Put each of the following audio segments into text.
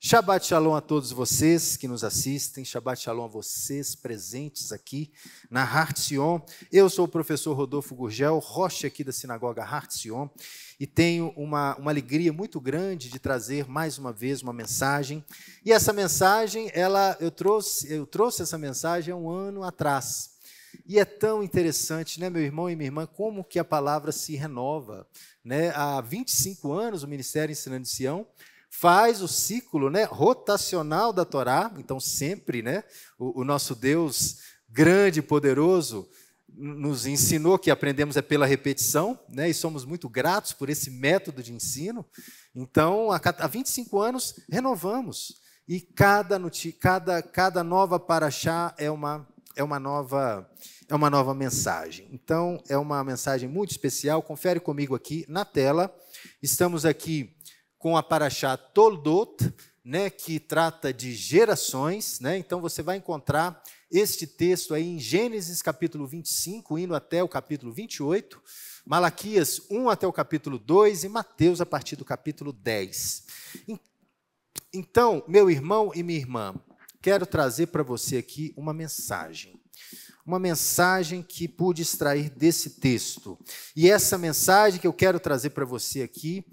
Shabbat Shalom a todos vocês que nos assistem, Shabbat Shalom a vocês presentes aqui na Har Sion. Eu sou o professor Rodolfo Gurgel, rocha aqui da Sinagoga Har Sion, e tenho uma alegria muito grande de trazer mais uma vez uma mensagem. E essa mensagem, eu trouxe essa mensagem há um ano atrás. E é tão interessante, né, meu irmão e minha irmã, como que a palavra se renova. Né? Há 25 anos o Ministério Ensinando Sião faz o ciclo, né, rotacional da Torá. Então, sempre, né, o nosso Deus grande e poderoso nos ensinou que aprendemos pela repetição, né, e somos muito gratos por esse método de ensino. Então, há 25 anos, renovamos. E cada nova paraxá é uma nova mensagem. Então, é uma mensagem muito especial. Confere comigo aqui na tela. Estamos aqui com a paraxá Toldot, né, que trata de gerações, né? Então você vai encontrar este texto aí em Gênesis capítulo 25, indo até o capítulo 28, Malaquias 1 até o capítulo 2 e Mateus a partir do capítulo 10. Então, meu irmão e minha irmã, quero trazer para você aqui uma mensagem que pude extrair desse texto. E essa mensagem que eu quero trazer para você aqui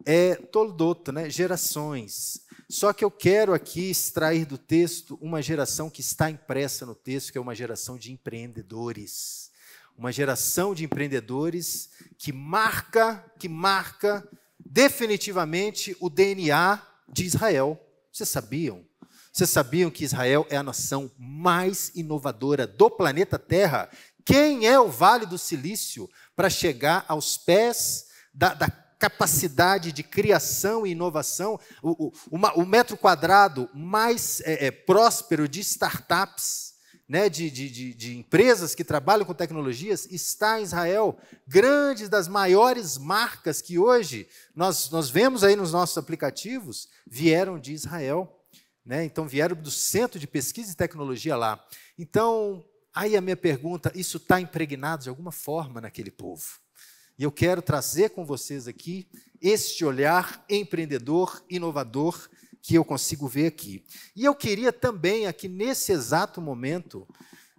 é Toldot, né? Gerações. Só que eu quero aqui extrair do texto uma geração que está impressa no texto, que é uma geração de empreendedores. Uma geração de empreendedores que marca definitivamente o DNA de Israel. Vocês sabiam? Vocês sabiam que Israel é a nação mais inovadora do planeta Terra? Quem é o Vale do Silício para chegar aos pés da capacidade de criação e inovação? O metro quadrado mais próspero de startups, né, de empresas que trabalham com tecnologias, está em Israel. Grandes das maiores marcas que hoje nós vemos aí nos nossos aplicativos vieram de Israel. Né? Então, vieram do Centro de Pesquisa e Tecnologia lá. Então, aí a minha pergunta, isso está impregnado de alguma forma naquele povo? E eu quero trazer com vocês aqui este olhar empreendedor, inovador, que eu consigo ver aqui. E eu queria também, aqui nesse exato momento,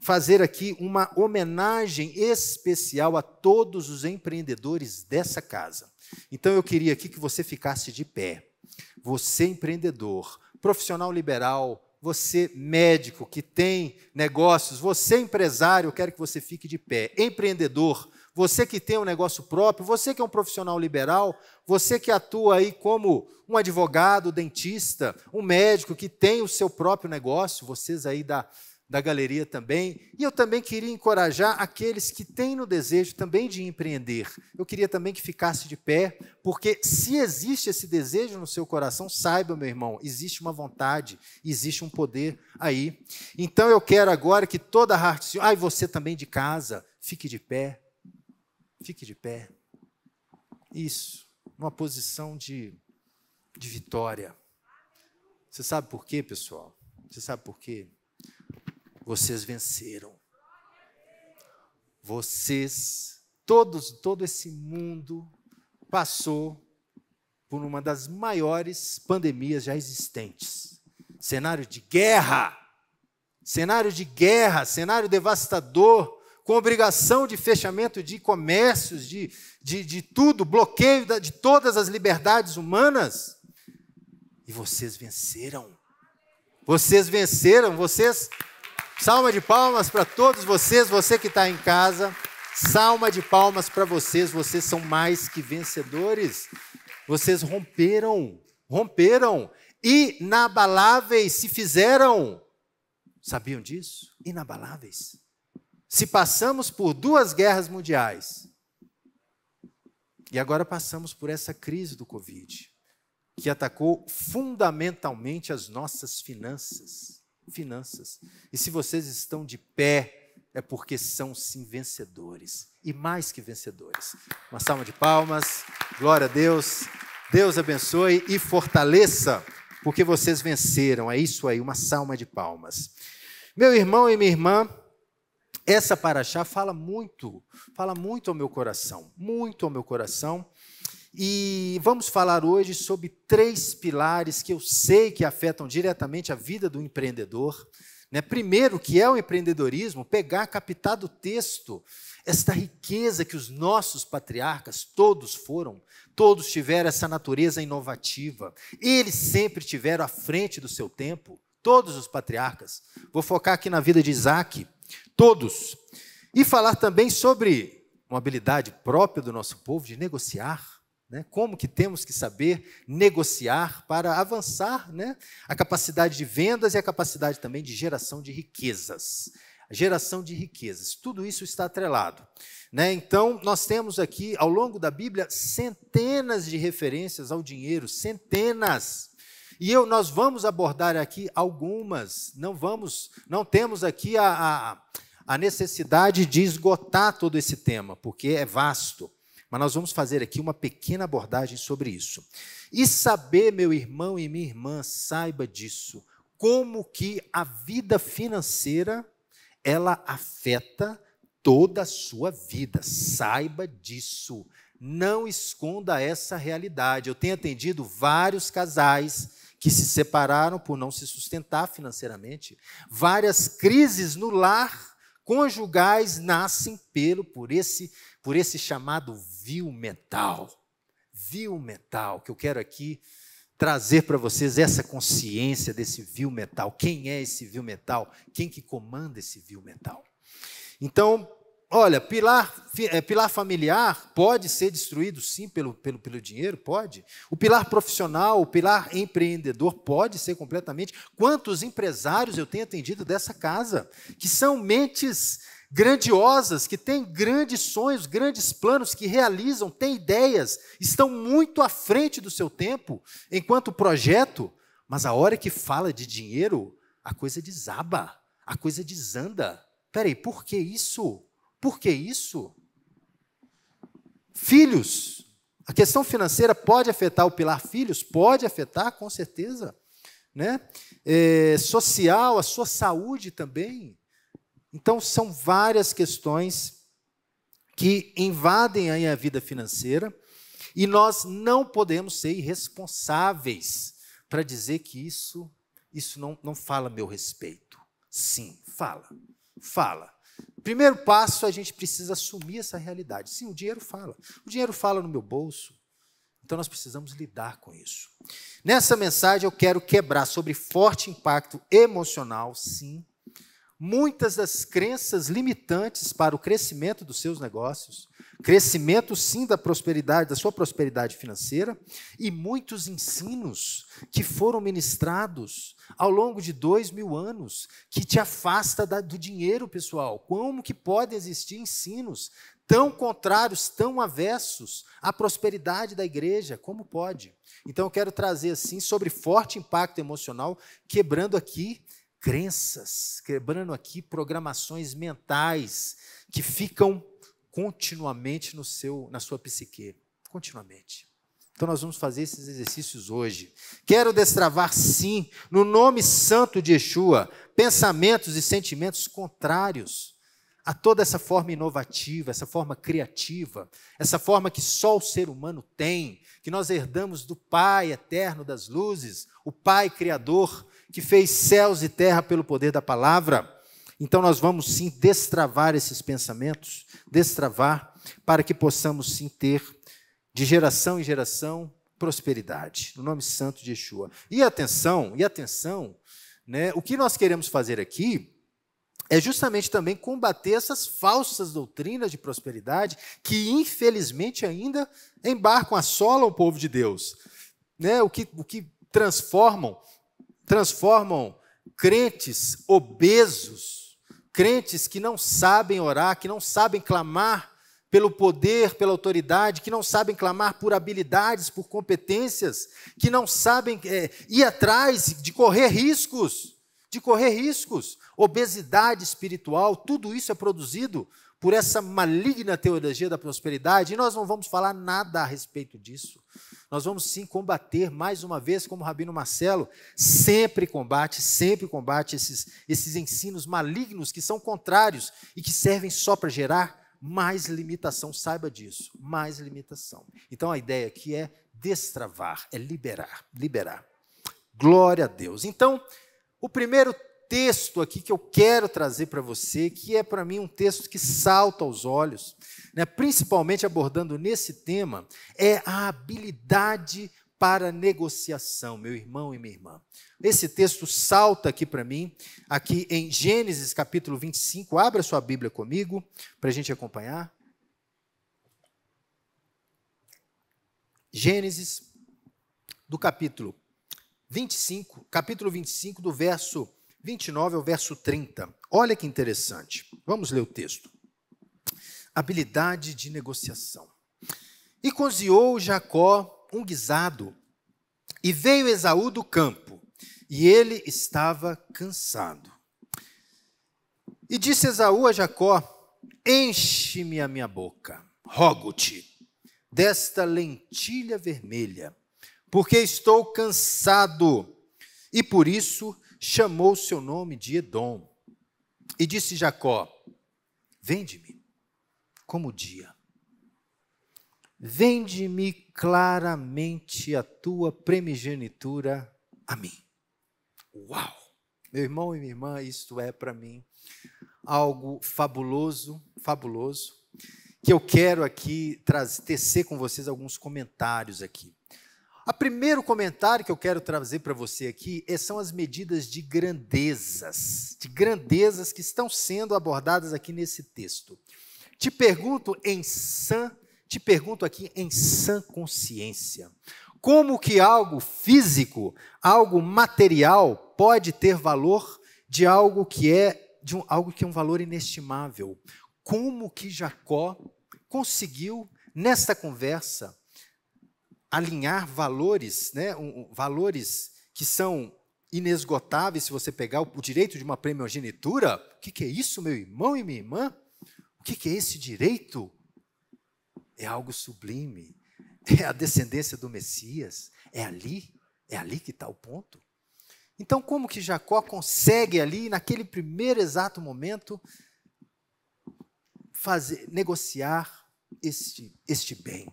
fazer aqui uma homenagem especial a todos os empreendedores dessa casa. Então, eu queria aqui que você ficasse de pé. Você, empreendedor, profissional liberal, você, médico, que tem negócios, você, empresário, eu quero que você fique de pé. Empreendedor, você que tem um negócio próprio, você que é um profissional liberal, você que atua aí como um advogado, dentista, um médico que tem o seu próprio negócio, vocês aí da galeria também. E eu também queria encorajar aqueles que têm no desejo também de empreender. Eu queria também que ficasse de pé, porque se existe esse desejo no seu coração, saiba, meu irmão, existe uma vontade, existe um poder aí. Então eu quero agora que toda a Har Sion, e você também de casa, fique de pé. Fique de pé. Isso, numa posição de vitória. Você sabe por quê, pessoal? Você sabe por quê? Vocês venceram. Vocês, todo esse mundo passou por uma das maiores pandemias já existentes. Cenário de guerra, cenário devastador, com obrigação de fechamento de comércios, de tudo, bloqueio de todas as liberdades humanas. E vocês venceram. Vocês venceram, vocês... Salva de palmas para todos vocês, você que está em casa. Salva de palmas para vocês, vocês são mais que vencedores. Vocês romperam. Inabaláveis se fizeram. Sabiam disso? Inabaláveis. Se passamos por 2 guerras mundiais, e agora passamos por essa crise do Covid, que atacou fundamentalmente as nossas finanças. E se vocês estão de pé, é porque são sim vencedores, e mais que vencedores. Uma salva de palmas, glória a Deus, Deus abençoe e fortaleça, porque vocês venceram, é isso aí, uma salva de palmas. Meu irmão e minha irmã, essa paraxá fala muito ao meu coração, E vamos falar hoje sobre 3 pilares que eu sei que afetam diretamente a vida do empreendedor. Primeiro, que é o empreendedorismo, pegar, captar do texto esta riqueza que os nossos patriarcas, todos tiveram essa natureza inovativa. Eles sempre tiveram à frente do seu tempo, todos os patriarcas. Vou focar aqui na vida de Isaac, todos. E falar também sobre uma habilidade própria do nosso povo de negociar. Como que temos que saber negociar para avançar, a capacidade de vendas e a capacidade também de geração de riquezas. Geração de riquezas, tudo isso está atrelado. Então, nós temos aqui, ao longo da Bíblia, centenas de referências ao dinheiro, centenas. E nós vamos abordar aqui algumas, não temos aqui a necessidade de esgotar todo esse tema, porque é vasto. Mas nós vamos fazer aqui uma pequena abordagem sobre isso. E saber, meu irmão e minha irmã, saiba disso, como que a vida financeira, ela afeta toda a sua vida. Saiba disso. Não esconda essa realidade. Eu tenho atendido vários casais que se separaram por não se sustentar financeiramente. Várias crises no lar conjugais nascem por esse chamado vil metal. Vil metal, que eu quero aqui trazer para vocês essa consciência desse vil metal. Quem é esse vil metal? Quem que comanda esse vil metal? Então, olha, pilar familiar pode ser destruído, sim, pelo dinheiro? Pode. O pilar profissional, o pilar empreendedor pode ser completamente. Quantos empresários eu tenho atendido dessa casa, que são mentes grandiosas, que têm grandes sonhos, grandes planos, que realizam, têm ideias, estão muito à frente do seu tempo, enquanto projeto, mas a hora que fala de dinheiro, a coisa desaba, a coisa desanda. Peraí, por que isso? Por que isso? Filhos, a questão financeira pode afetar o pilar filhos? Pode afetar, com certeza. Social, a sua saúde também. Então, são várias questões que invadem aí a vida financeira e nós não podemos ser irresponsáveis para dizer que isso não fala a meu respeito. Sim, fala. Primeiro passo, a gente precisa assumir essa realidade. Sim, o dinheiro fala. O dinheiro fala no meu bolso. Então, nós precisamos lidar com isso. Nessa mensagem, eu quero quebrar sobre forte impacto emocional, sim, muitas das crenças limitantes para o crescimento dos seus negócios, crescimento, sim, da prosperidade, da sua prosperidade financeira, e muitos ensinos que foram ministrados ao longo de 2000 anos, que te afasta do dinheiro, pessoal. Como que podem existir ensinos tão contrários, tão avessos à prosperidade da igreja? Como pode? Então, eu quero trazer, assim, sobre forte impacto emocional, quebrando aqui crenças, quebrando aqui programações mentais que ficam continuamente na sua psique, continuamente. Então, nós vamos fazer esses exercícios hoje. Quero destravar, sim, no nome santo de Yeshua, pensamentos e sentimentos contrários a toda essa forma inovativa, essa forma criativa, essa forma que só o ser humano tem, que nós herdamos do Pai eterno das luzes, o Pai Criador, que fez céus e terra pelo poder da palavra. Então, nós vamos, sim, destravar esses pensamentos, para que possamos, sim, ter, de geração em geração, prosperidade, no nome santo de Yeshua. E atenção, o que nós queremos fazer aqui é justamente também combater essas falsas doutrinas de prosperidade que, infelizmente, ainda assolam o povo de Deus. O que transformam crentes obesos, crentes que não sabem orar, que não sabem clamar pelo poder, pela autoridade, que não sabem clamar por habilidades, por competências, que não sabem ir atrás de correr riscos. Obesidade espiritual, tudo isso é produzido por essa maligna teologia da prosperidade, e nós não vamos falar nada a respeito disso. Nós vamos, sim, combater, mais uma vez, como o Rabino Marcelo sempre combate esses ensinos malignos que são contrários e que servem só para gerar mais limitação, saiba disso, mais limitação. Então a ideia aqui é destravar, é liberar. Glória a Deus. Então, o primeiro texto aqui que eu quero trazer para você, que é para mim um texto que salta aos olhos, né, principalmente abordando nesse tema, é a habilidade para negociação, meu irmão e minha irmã. Esse texto salta aqui para mim, aqui em Gênesis capítulo 25, abra sua Bíblia comigo, para a gente acompanhar. Gênesis, do capítulo 25, do verso 29 ao verso 30. Olha que interessante. Vamos ler o texto. Habilidade de negociação. E cozinhou Jacó um guisado, e veio Esaú do campo, e ele estava cansado. E disse Esaú a Jacó: enche-me a minha boca, rogo-te, desta lentilha vermelha, porque estou cansado. E por isso chamou seu nome de Edom. E disse Jacó: vende-me como o dia. Vende-me claramente a tua primogenitura a mim. Uau! Meu irmão e minha irmã, isto é para mim algo fabuloso, que eu quero aqui tecer com vocês alguns comentários aqui. O primeiro comentário que eu quero trazer para você aqui são as medidas de grandezas que estão sendo abordadas aqui nesse texto. Te pergunto aqui em sã consciência, como que algo físico, algo material pode ter valor de algo que é um valor inestimável? Como que Jacó conseguiu nesta conversa alinhar valores, né, valores que são inesgotáveis? Se você pegar o direito de uma primogenitura, o que é isso, meu irmão e minha irmã? O que é esse direito? É algo sublime, é a descendência do Messias, é ali que está o ponto. Então, como que Jacó consegue ali, naquele primeiro exato momento, negociar este bem?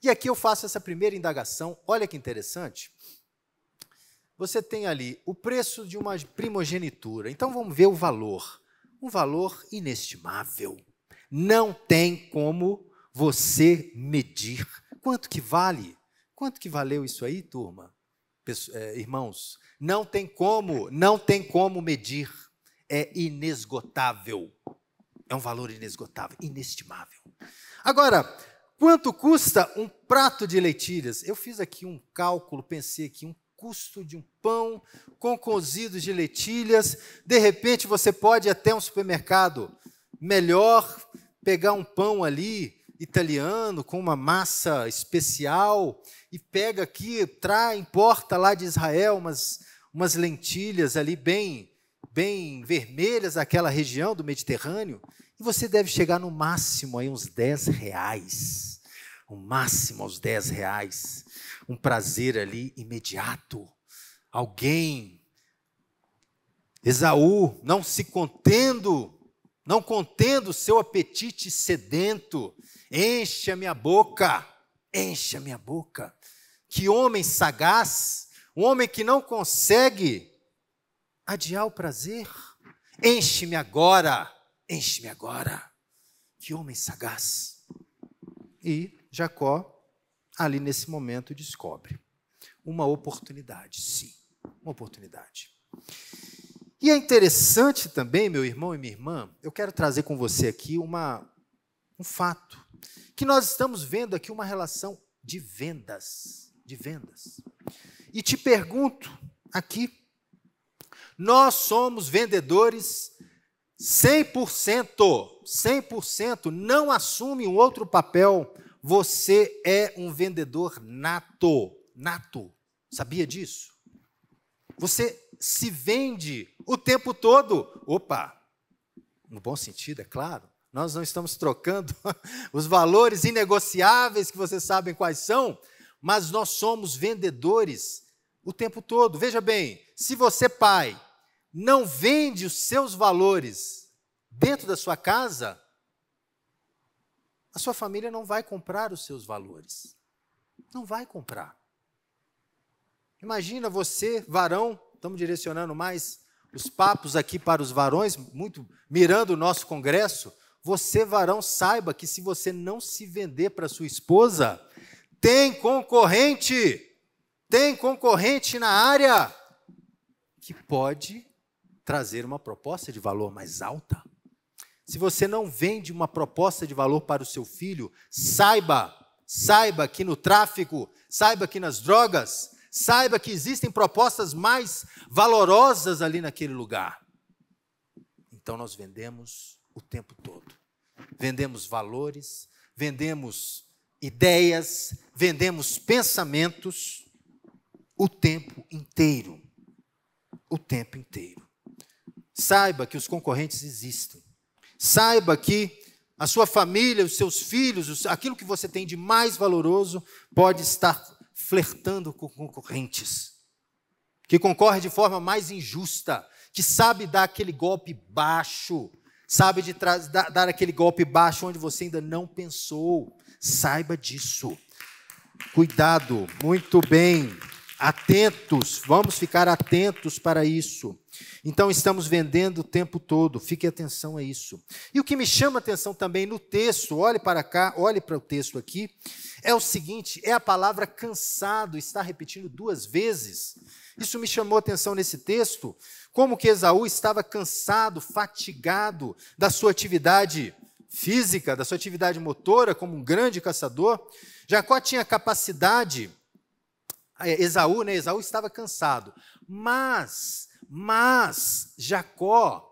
E aqui eu faço essa primeira indagação, olha que interessante. Você tem ali o preço de uma primogenitura, então vamos ver o valor. Um valor inestimável. Não tem como você medir. Quanto que vale? Quanto que valeu isso aí, turma? Irmãos, não tem como medir. É inesgotável. É um valor inesgotável, inestimável. Agora, quanto custa um prato de lentilhas? Eu fiz aqui um cálculo, pensei aqui, um custo de um pão com cozidos de lentilhas. De repente, você pode ir até um supermercado melhor, pegar um pão ali, italiano, com uma massa especial, e pega aqui, importa lá de Israel umas lentilhas ali bem vermelhas daquela região do Mediterrâneo, e você deve chegar no máximo aí uns R$10. O máximo aos R$10. Um prazer ali imediato. Esaú, não contendo seu apetite sedento, enche a minha boca. Que homem sagaz, um homem que não consegue adiar o prazer. Enche-me agora. Que homem sagaz. E Jacó, ali nesse momento, descobre uma oportunidade, sim, uma oportunidade. E é interessante também, meu irmão e minha irmã, eu quero trazer com você aqui um fato, que nós estamos vendo aqui uma relação de vendas. E te pergunto aqui, nós somos vendedores 100%, não assume um outro papel. Você é um vendedor nato. Sabia disso? Você se vende o tempo todo. Opa, no bom sentido, é claro. Nós não estamos trocando os valores inegociáveis, que vocês sabem quais são, mas nós somos vendedores o tempo todo. Veja bem, se você, pai, não vende os seus valores dentro da sua casa, a sua família não vai comprar os seus valores. Não vai comprar. Imagina você, varão, estamos direcionando mais os papos aqui para os varões, muito mirando o nosso congresso. Você, varão, saiba que se você não se vender para sua esposa, tem concorrente na área que pode trazer uma proposta de valor mais alta. Se você não vende uma proposta de valor para o seu filho, saiba que no tráfico, saiba que nas drogas, saiba que existem propostas mais valorosas ali naquele lugar. Então nós vendemos o tempo todo. Vendemos valores, vendemos ideias, vendemos pensamentos o tempo inteiro. O tempo inteiro. Saiba que os concorrentes existem. Saiba que a sua família, os seus filhos, aquilo que você tem de mais valoroso pode estar flertando com concorrentes, que concorre de forma mais injusta, que sabe dar aquele golpe baixo, sabe dar aquele golpe baixo onde você ainda não pensou. Saiba disso. Cuidado, muito bem, atentos, vamos ficar atentos para isso. Então, estamos vendendo o tempo todo, fique atenção a isso. E o que me chama a atenção também no texto, olhe para cá, olhe para o texto aqui, é o seguinte, é a palavra cansado, está repetindo 2 vezes. Isso me chamou a atenção nesse texto, como que Esaú estava cansado, fatigado da sua atividade física, da sua atividade motora, como um grande caçador. Jacó tinha capacidade, Esaú estava cansado, mas Jacó,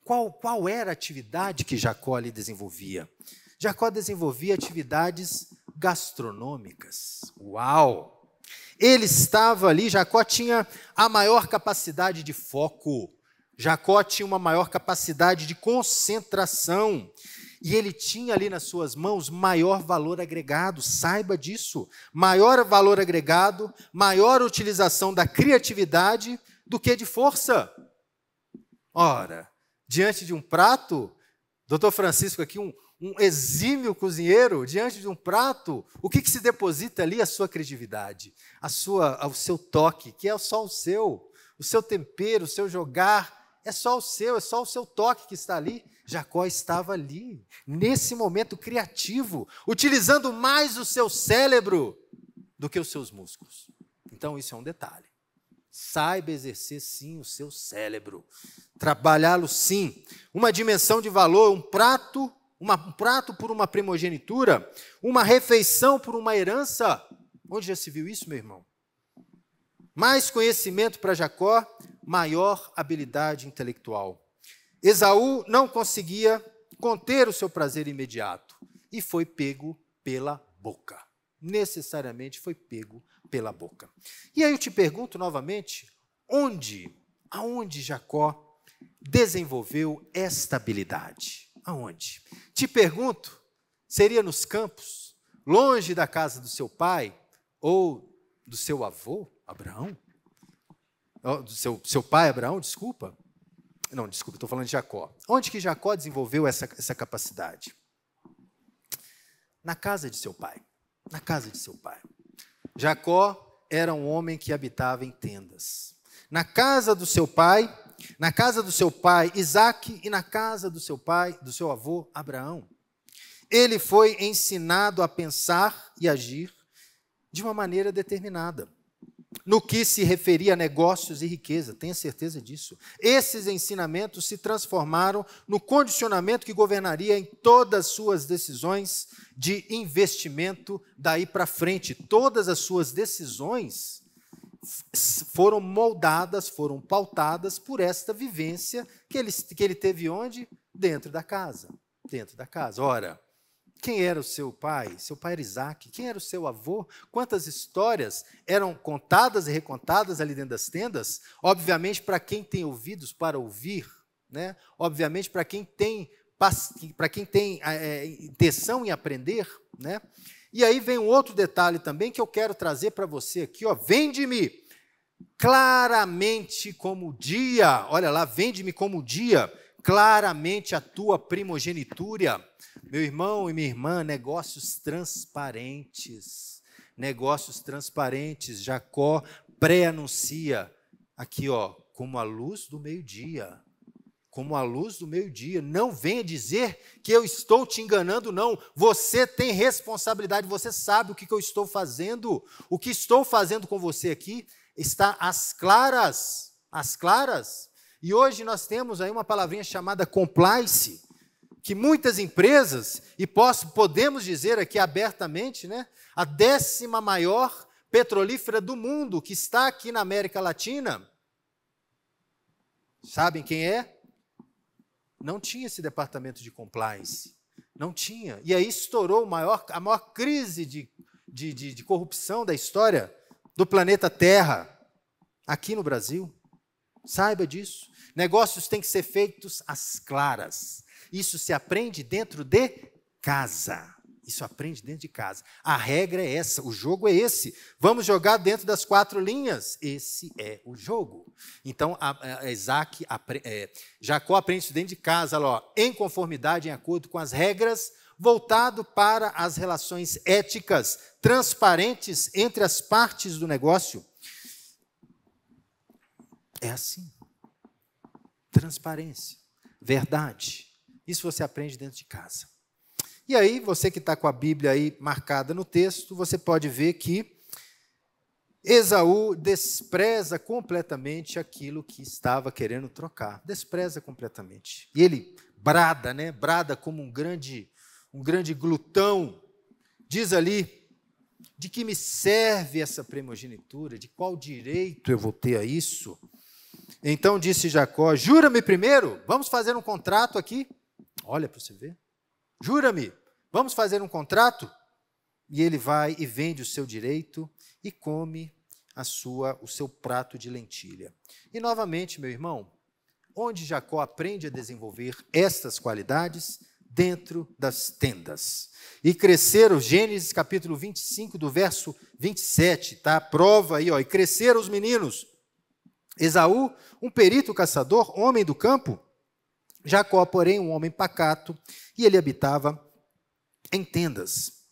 qual era a atividade que Jacó ali desenvolvia? Jacó desenvolvia atividades gastronômicas. Uau! Ele estava ali, Jacó tinha a maior capacidade de foco, Jacó tinha uma maior capacidade de concentração, e ele tinha ali nas suas mãos maior valor agregado, saiba disso, maior valor agregado, maior utilização da criatividade do que de força. Ora, diante de um prato, doutor Francisco aqui, um exímio cozinheiro, diante de um prato, o que se deposita ali? A sua criatividade, o seu toque, que é só o seu tempero, o seu jogar, é só o seu toque que está ali. Jacó estava ali, nesse momento criativo, utilizando mais o seu cérebro do que os seus músculos. Então, isso é um detalhe. Saiba exercer, sim, o seu cérebro. Trabalhá-lo, sim. Uma dimensão de valor, um prato por uma primogenitura, uma refeição por uma herança. Onde já se viu isso, meu irmão? Mais conhecimento para Jacó, maior habilidade intelectual. Esaú não conseguia conter o seu prazer imediato e foi pego pela boca. Necessariamente foi pego pela boca. E aí eu te pergunto novamente, aonde Jacó desenvolveu esta habilidade? Aonde? Te pergunto, seria nos campos, longe da casa do seu pai ou do seu avô, Abraão? Do seu pai, Abraão, desculpa. Não, desculpa, estou falando de Jacó. Onde que Jacó desenvolveu essa capacidade? Na casa de seu pai. Na casa de seu pai. Jacó era um homem que habitava em tendas. Na casa do seu pai Isaque, e na casa do seu avô Abraão. Ele foi ensinado a pensar e agir de uma maneira determinada, no que se referia a negócios e riqueza, tenha certeza disso. Esses ensinamentos se transformaram no condicionamento que governaria em todas as suas decisões de investimento daí para frente. Todas as suas decisões foram moldadas, foram pautadas por esta vivência que ele teve onde? Dentro da casa. Dentro da casa. Ora, quem era o seu pai? Seu pai era Isaque. Quem era o seu avô? Quantas histórias eram contadas e recontadas ali dentro das tendas? Obviamente, para quem tem ouvidos para ouvir, né? Obviamente, para quem tem intenção em aprender, né? E aí vem um outro detalhe também que eu quero trazer para você aqui, ó. Vende-me claramente como dia. Olha lá, vende-me como dia, claramente a tua primogenitura. Meu irmão e minha irmã, negócios transparentes. Negócios transparentes. Jacó pré-anuncia aqui, ó, como a luz do meio-dia. Como a luz do meio-dia. Não venha dizer que eu estou te enganando, não. Você tem responsabilidade, você sabe o que eu estou fazendo. O que estou fazendo com você aqui está às claras. Às claras. E hoje nós temos aí uma palavrinha chamada compliance, que muitas empresas, e podemos dizer aqui abertamente, né, a 10ª maior petrolífera do mundo, que está aqui na América Latina, sabem quem é? Não tinha esse departamento de compliance. Não tinha. E aí estourou a maior crise de corrupção da história do planeta Terra, aqui no Brasil. Saiba disso. Negócios têm que ser feitos às claras. Isso se aprende dentro de casa. Isso aprende dentro de casa. A regra é essa, o jogo é esse. Vamos jogar dentro das 4 linhas. Esse é o jogo. Então, Jacó aprende isso dentro de casa, ó, em conformidade, em acordo com as regras, voltado para as relações éticas, transparentes entre as partes do negócio. É assim. Transparência, verdade. Isso você aprende dentro de casa. E aí, você que está com a Bíblia aí marcada no texto, você pode ver que Esaú despreza completamente aquilo que estava querendo trocar. Despreza completamente. E ele brada, né? Brada como um grande glutão. Diz ali, de que me serve essa primogenitura? De qual direito eu vou ter a isso? Então disse Jacó, jura-me primeiro, vamos fazer um contrato aqui. Olha para você ver. Jura-me, vamos fazer um contrato? E ele vai e vende o seu direito e come o seu prato de lentilha. E novamente, meu irmão, onde Jacó aprende a desenvolver estas qualidades? Dentro das tendas. E cresceram, Gênesis capítulo 25, do verso 27, tá? Prova aí, ó, e cresceram os meninos. Esaú, um perito caçador, homem do campo. Jacó, porém, um homem pacato, e ele habitava em tendas.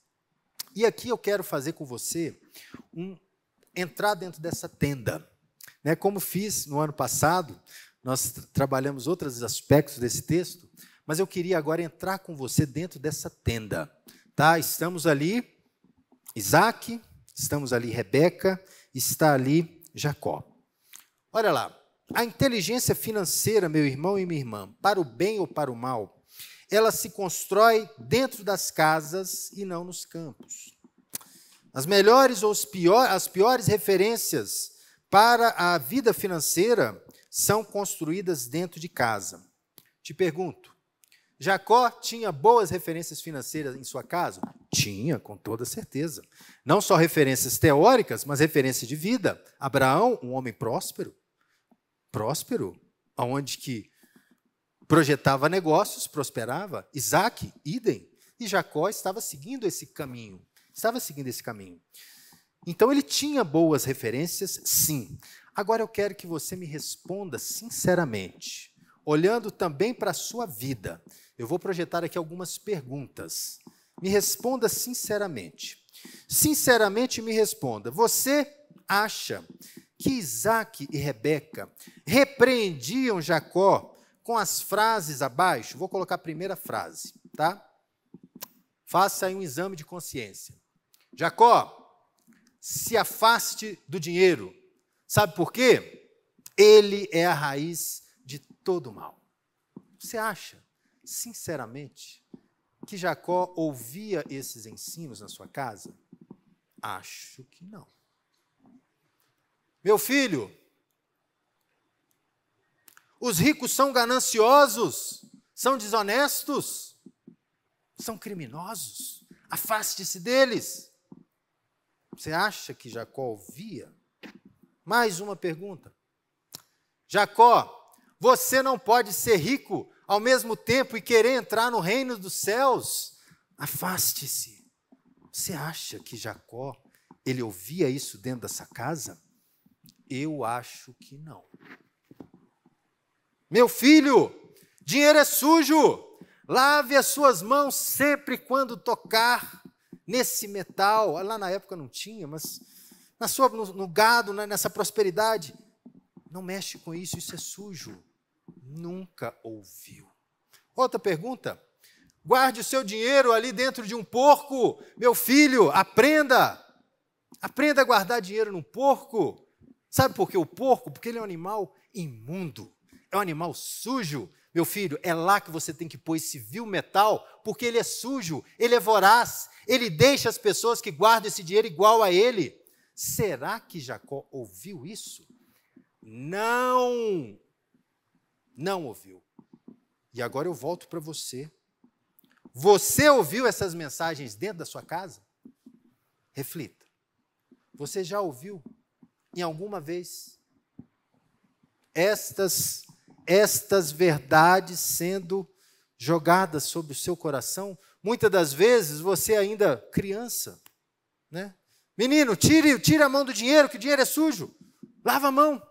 E aqui eu quero fazer com você entrar dentro dessa tenda. Né? Como fiz no ano passado, nós trabalhamos outros aspectos desse texto, mas eu queria agora entrar com você dentro dessa tenda. Tá? Estamos ali, Isaac, estamos ali, Rebeca, está ali Jacó. Olha lá. A inteligência financeira, meu irmão e minha irmã, para o bem ou para o mal, ela se constrói dentro das casas e não nos campos. As melhores ou as piores referências para a vida financeira são construídas dentro de casa. Te pergunto, Jacó tinha boas referências financeiras em sua casa? Tinha, com toda certeza. Não só referências teóricas, mas referências de vida. Abraão, um homem próspero, onde que projetava negócios, prosperava. Isaac, idem. E Jacó estava seguindo esse caminho. Então, ele tinha boas referências, sim. Agora, eu quero que você me responda sinceramente, olhando também para a sua vida. Eu vou projetar aqui algumas perguntas. Me responda sinceramente. Sinceramente, me responda. Você acha que Isaac e Rebeca repreendiam Jacó com as frases abaixo? Vou colocar a primeira frase, tá? Faça aí um exame de consciência. Jacó, se afaste do dinheiro. Sabe por quê? Ele é a raiz de todo mal. Você acha, sinceramente, que Jacó ouvia esses ensinos na sua casa? Acho que não. Meu filho, os ricos são gananciosos, são desonestos, são criminosos. Afaste-se deles. Você acha que Jacó ouvia? Mais uma pergunta. Jacó, você não pode ser rico ao mesmo tempo e querer entrar no reino dos céus? Afaste-se. Você acha que Jacó, ele ouvia isso dentro dessa casa? Eu acho que não. Meu filho, dinheiro é sujo. Lave as suas mãos sempre quando tocar nesse metal. Lá na época não tinha, mas no gado, nessa prosperidade. Não mexe com isso, isso é sujo. Nunca ouviu. Outra pergunta. Guarde o seu dinheiro ali dentro de um porco. Meu filho, aprenda. Aprenda a guardar dinheiro num porco. Sabe por que o porco? Porque ele é um animal imundo. É um animal sujo. Meu filho, é lá que você tem que pôr esse vil metal, porque ele é sujo, ele é voraz, ele deixa as pessoas que guardam esse dinheiro igual a ele. Será que Jacó ouviu isso? Não. Não ouviu. E agora eu volto para você. Você ouviu essas mensagens dentro da sua casa? Reflita. Você já ouviu em alguma vez estas verdades sendo jogadas sobre o seu coração? Muitas das vezes você ainda criança, né? Menino, tire a mão do dinheiro, que o dinheiro é sujo. Lava a mão.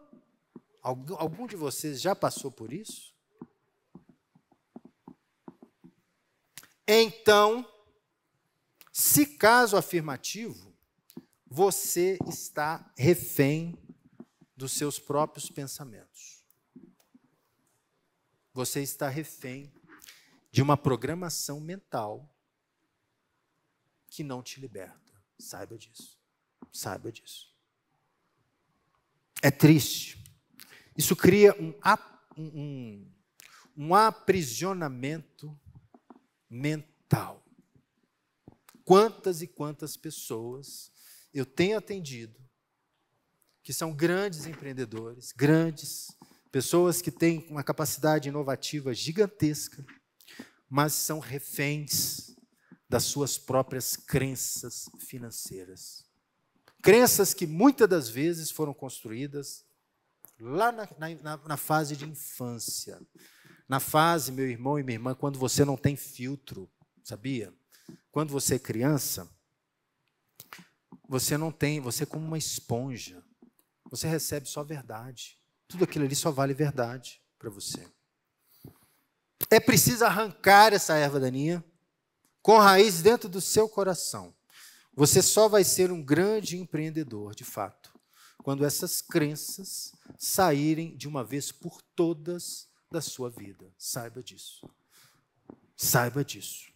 Algum de vocês já passou por isso? Então, se caso afirmativo, você está refém dos seus próprios pensamentos. Você está refém de uma programação mental que não te liberta. Saiba disso. Saiba disso. É triste. Isso cria um aprisionamento mental. Quantas e quantas pessoas eu tenho atendido que são grandes empreendedores, grandes pessoas que têm uma capacidade inovativa gigantesca, mas são reféns das suas próprias crenças financeiras. Crenças que muitas das vezes foram construídas lá na fase de infância. Na fase, meu irmão e minha irmã, quando você não tem filtro, sabia? Quando você é criança, você não tem, você é como uma esponja. Você recebe só verdade. Tudo aquilo ali só vale verdade para você. É preciso arrancar essa erva daninha com raiz dentro do seu coração. Você só vai ser um grande empreendedor, de fato, quando essas crenças saírem de uma vez por todas da sua vida. Saiba disso. Saiba disso.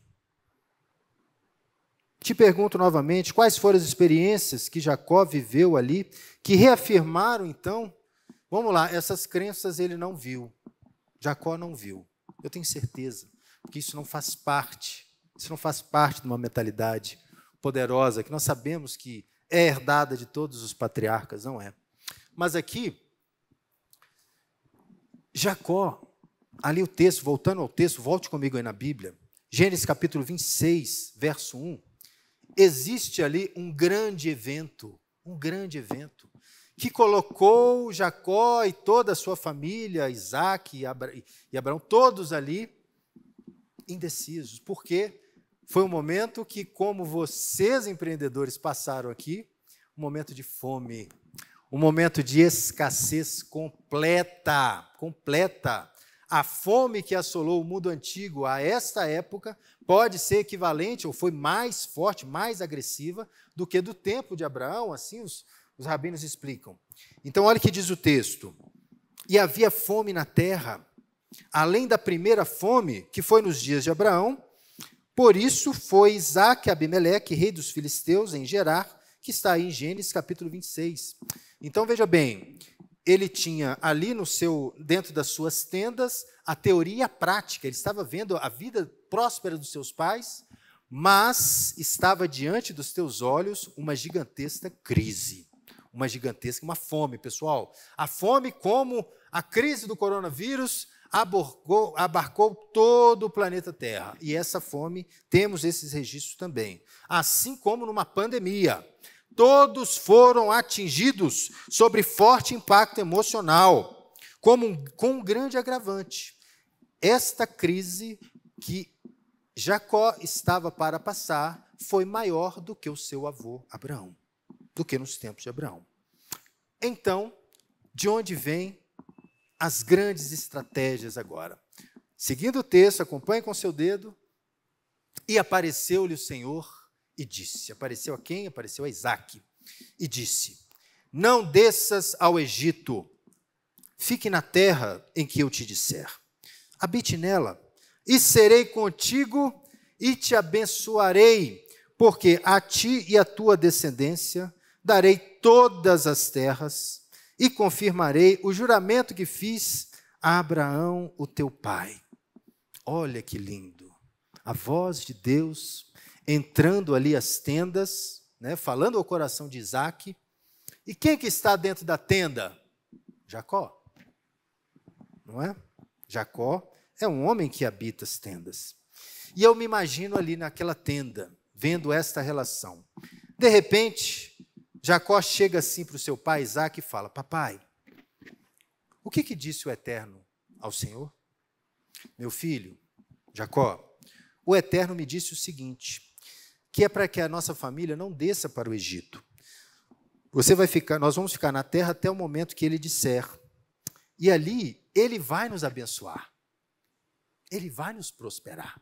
Te pergunto novamente, quais foram as experiências que Jacó viveu ali, que reafirmaram, então, vamos lá, essas crenças ele não viu. Jacó não viu. Eu tenho certeza, porque isso não faz parte de uma mentalidade poderosa, que nós sabemos que é herdada de todos os patriarcas, não é? Mas aqui, Jacó, ali o texto, voltando ao texto, volte comigo aí na Bíblia, Gênesis capítulo 26, verso 1, existe ali um grande evento, que colocou Jacó e toda a sua família, Isaac e Abraão, todos ali indecisos. Por quê? Foi um momento que, como vocês empreendedores passaram aqui, um momento de fome, um momento de escassez completa. A fome que assolou o mundo antigo a esta época pode ser equivalente, ou foi mais forte, mais agressiva, do que do tempo de Abraão, assim os rabinos explicam. Então, olha o que diz o texto. E havia fome na terra, além da primeira fome, que foi nos dias de Abraão. Por isso foi Isaque a Abimeleque, rei dos filisteus, em Gerar, que está aí em Gênesis capítulo 26. Então, veja bem, ele tinha ali dentro das suas tendas a teoria e a prática. Ele estava vendo a vida próspera dos seus pais, mas estava diante dos teus olhos uma gigantesca crise, uma fome, pessoal. A fome, como a crise do coronavírus, abarcou todo o planeta Terra. E essa fome, temos esses registros também. Assim como numa pandemia, todos foram atingidos sobre forte impacto emocional, com um grande agravante. Esta crise que Jacó estava para passar foi maior do que o seu avô Abraão, do que nos tempos de Abraão. Então, de onde vêm as grandes estratégias agora? Seguindo o texto, acompanhe com seu dedo. E apareceu-lhe o Senhor e disse, apareceu a quem? Apareceu a Isaque. E disse, não desças ao Egito, fique na terra em que eu te disser. Habite nela, e serei contigo e te abençoarei, porque a ti e à tua descendência darei todas as terras e confirmarei o juramento que fiz a Abraão, o teu pai. Olha que lindo. A voz de Deus entrando ali as tendas, né, falando ao coração de Isaque. E quem que está dentro da tenda? Jacó. Não é? Jacó é um homem que habita as tendas. E eu me imagino ali naquela tenda, vendo esta relação. De repente, Jacó chega assim para o seu pai Isaque e fala, papai, o que disse o Eterno ao Senhor? Meu filho, Jacó, o Eterno me disse o seguinte, que é para que a nossa família não desça para o Egito. Nós vamos ficar na terra até o momento que ele disser. E ali, ele vai nos abençoar. Ele vai nos prosperar.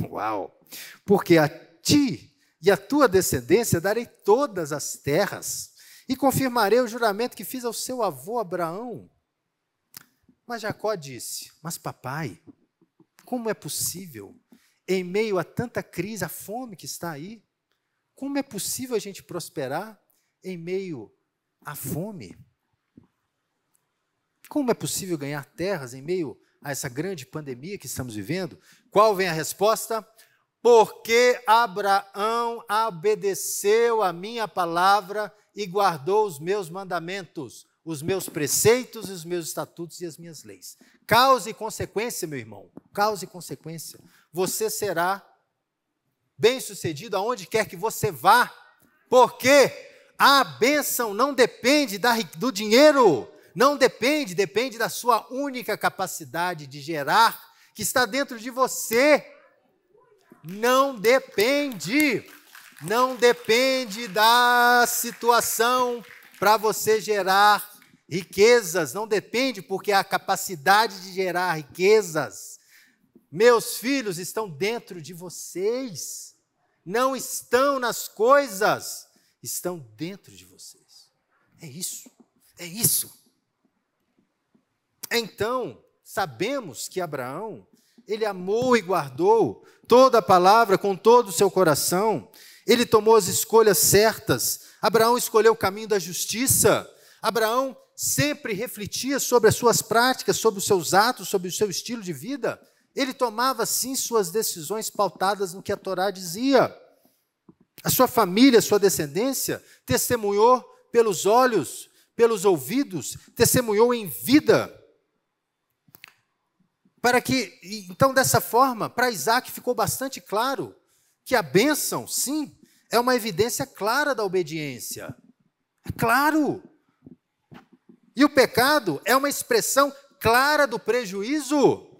Uau! Porque a ti e a tua descendência darei todas as terras e confirmarei o juramento que fiz ao seu avô Abraão. Mas Jacó disse, mas papai, como é possível, em meio a tanta crise, a fome que está aí, como é possível a gente prosperar em meio à fome? Como é possível ganhar terras em meio a essa grande pandemia que estamos vivendo? Qual vem a resposta? Porque Abraão obedeceu a minha palavra e guardou os meus mandamentos, os meus preceitos, os meus estatutos e as minhas leis. Causa e consequência, meu irmão, causa e consequência. Você será bem-sucedido aonde quer que você vá, porque a bênção não depende do dinheiro, não depende da sua única capacidade de gerar, que está dentro de você. Não depende da situação para você gerar riquezas, não depende, porque a capacidade de gerar riquezas, meus filhos, estão dentro de vocês, não estão nas coisas, estão dentro de vocês. É isso. Então, sabemos que Abraão, ele amou e guardou toda a palavra com todo o seu coração, ele tomou as escolhas certas, Abraão escolheu o caminho da justiça, Abraão sempre refletia sobre as suas práticas, sobre os seus atos, sobre o seu estilo de vida, ele tomava sim suas decisões pautadas no que a Torá dizia. A sua família, a sua descendência, testemunhou pelos olhos, pelos ouvidos, testemunhou em vida. Então, dessa forma, para Isaque ficou bastante claro que a bênção, sim, é uma evidência clara da obediência. É claro. E o pecado é uma expressão clara do prejuízo.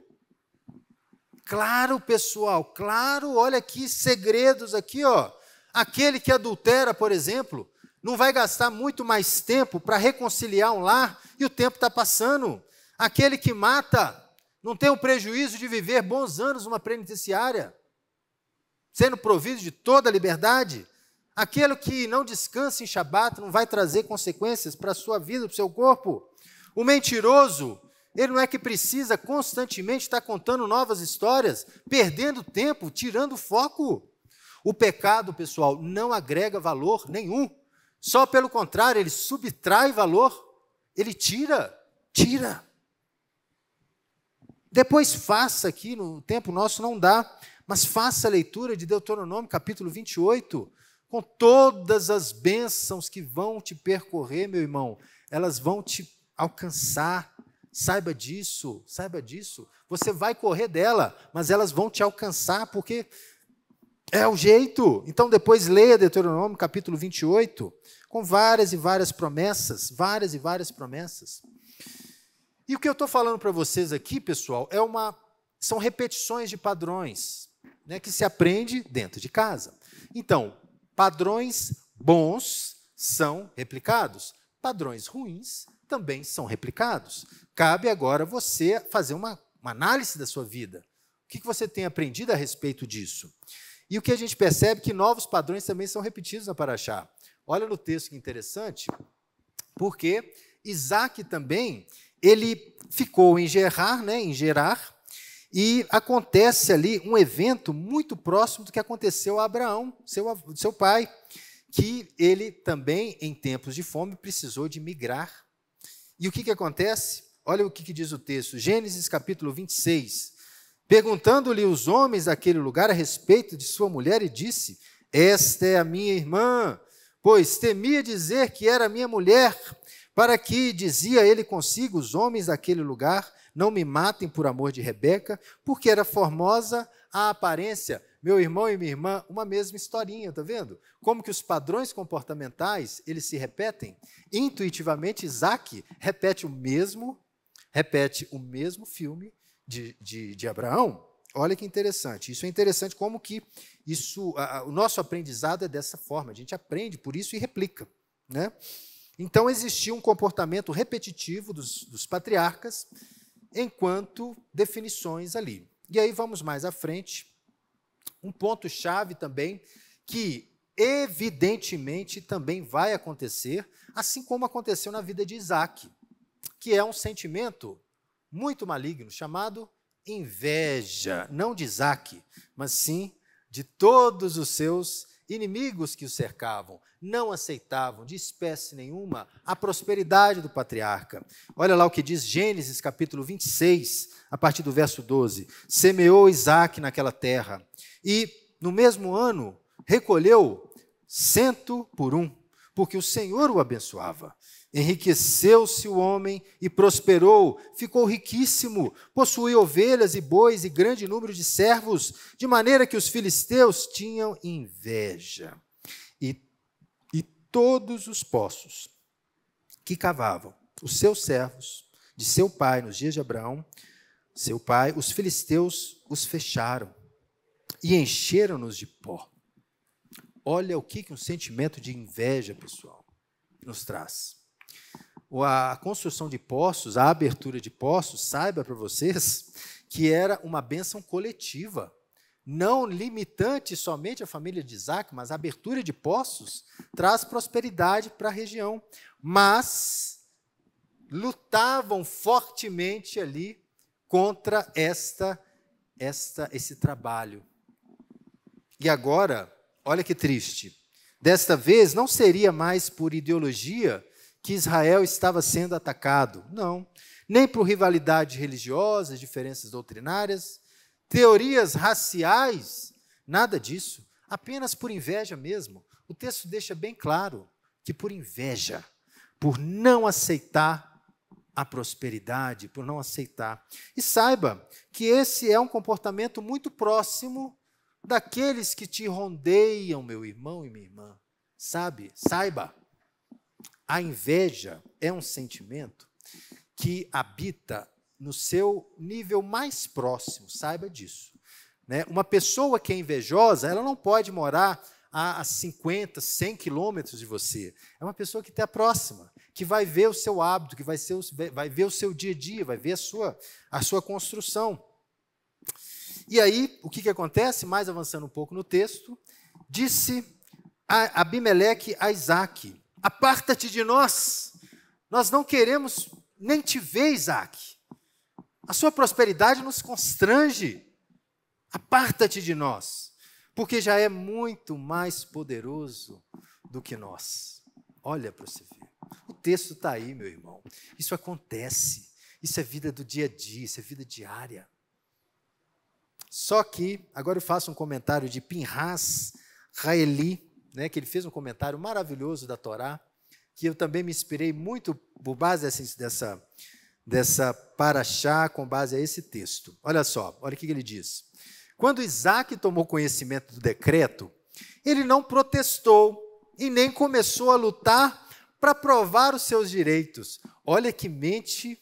Claro, pessoal, claro, olha aqui, segredos aqui, ó. Aquele que adultera, por exemplo, não vai gastar muito mais tempo para reconciliar um lar e o tempo está passando. Aquele que mata não tem o prejuízo de viver bons anos numa penitenciária, sendo provido de toda a liberdade. Aquele que não descansa em Shabat não vai trazer consequências para a sua vida, para o seu corpo. O mentiroso, ele não é que precisa constantemente estar contando novas histórias, perdendo tempo, tirando foco. O pecado, pessoal, não agrega valor nenhum. Só pelo contrário, ele subtrai valor, ele tira. Depois faça aqui, no tempo nosso não dá, mas faça a leitura de Deuteronômio, capítulo 28, com todas as bênçãos que vão te percorrer, meu irmão, elas vão te alcançar. Saiba disso. Você vai correr dela, mas elas vão te alcançar, porque é o jeito. Então, depois leia Deuteronômio, capítulo 28, com várias e várias promessas, E o que eu estou falando para vocês aqui, pessoal, são repetições de padrões, né, que se aprende dentro de casa. Então, padrões bons são replicados, padrões ruins também são replicados. Cabe agora você fazer uma uma análise da sua vida. O que você tem aprendido a respeito disso? E o que a gente percebe é que novos padrões também são repetidos na Paraxá. Olha no texto que interessante, porque Isaac também, ele ficou em Gerar, em Gerar, e acontece ali um evento muito próximo do que aconteceu a Abraão, seu pai, que ele também, em tempos de fome, precisou de migrar. E o que acontece? Olha o que diz o texto, Gênesis capítulo 26. Perguntando-lhe os homens daquele lugar a respeito de sua mulher, e disse: esta é a minha irmã, pois temia dizer que era minha mulher, para que, dizia ele consigo, os homens daquele lugar não me matem por amor de Rebeca, porque era formosa a aparência. Meu irmão e minha irmã, uma mesma historinha, está vendo? Como que os padrões comportamentais, eles se repetem? Intuitivamente, Isaac repete o mesmo filme de Abraão. Olha que interessante. Isso é interessante como que o nosso aprendizado é dessa forma. A gente aprende por isso e replica, né? Então, existia um comportamento repetitivo dos patriarcas enquanto definições ali. E aí, vamos mais à frente. Um ponto-chave também, que evidentemente também vai acontecer, assim como aconteceu na vida de Isaac, que é um sentimento muito maligno, chamado inveja, não de Isaac, mas sim de todos os seus inimigos que o cercavam, não aceitavam de espécie nenhuma a prosperidade do patriarca. Olha lá o que diz Gênesis capítulo 26, a partir do verso 12. Semeou Isaac naquela terra, e no mesmo ano recolheu 100 por 1, porque o Senhor o abençoava. Enriqueceu-se o homem e prosperou, ficou riquíssimo, possuía ovelhas e bois e grande número de servos, de maneira que os filisteus tinham inveja. E todos os poços que cavavam os seus servos, de seu pai, nos dias de Abraão, seu pai, os filisteus os fecharam e encheram-nos de pó. Olha o que um sentimento de inveja, pessoal, nos traz. A construção de poços, a abertura de poços, saiba para vocês que era uma bênção coletiva, não limitante somente à família de Isaac, mas a abertura de poços traz prosperidade para a região. Mas lutavam fortemente ali contra esse trabalho. E agora, olha que triste, desta vez não seria mais por ideologia que Israel estava sendo atacado, não, nem por rivalidade religiosa, diferenças doutrinárias, teorias raciais, nada disso, apenas por inveja mesmo. O texto deixa bem claro que por inveja, por não aceitar a prosperidade, por não aceitar. E saiba que esse é um comportamento muito próximo daqueles que te rondeiam, meu irmão e minha irmã. Saiba. A inveja é um sentimento que habita no seu nível mais próximo, saiba disso. Né? Uma pessoa que é invejosa, ela não pode morar a 50, 100 quilômetros de você. É uma pessoa que está próxima, que vai ver o seu hábito, que vai ver o seu dia a dia, vai ver a sua construção. E aí, o que acontece? Mais avançando um pouco no texto, disse Abimeleque a Isaac: aparta-te de nós não queremos nem te ver, Isaac. A sua prosperidade nos constrange. Aparta-te de nós, porque já é muito mais poderoso do que nós. Olha para você ver. O texto está aí, meu irmão. Isso acontece. Isso é vida do dia a dia, isso é vida diária. Só que, agora eu faço um comentário de Pinhas Raeli, que ele fez um comentário maravilhoso da Torá, que eu também me inspirei muito por base dessa paraxá, com base a esse texto. Olha só, olha o que ele diz. Quando Isaac tomou conhecimento do decreto, ele não protestou e nem começou a lutar para provar os seus direitos. Olha que mente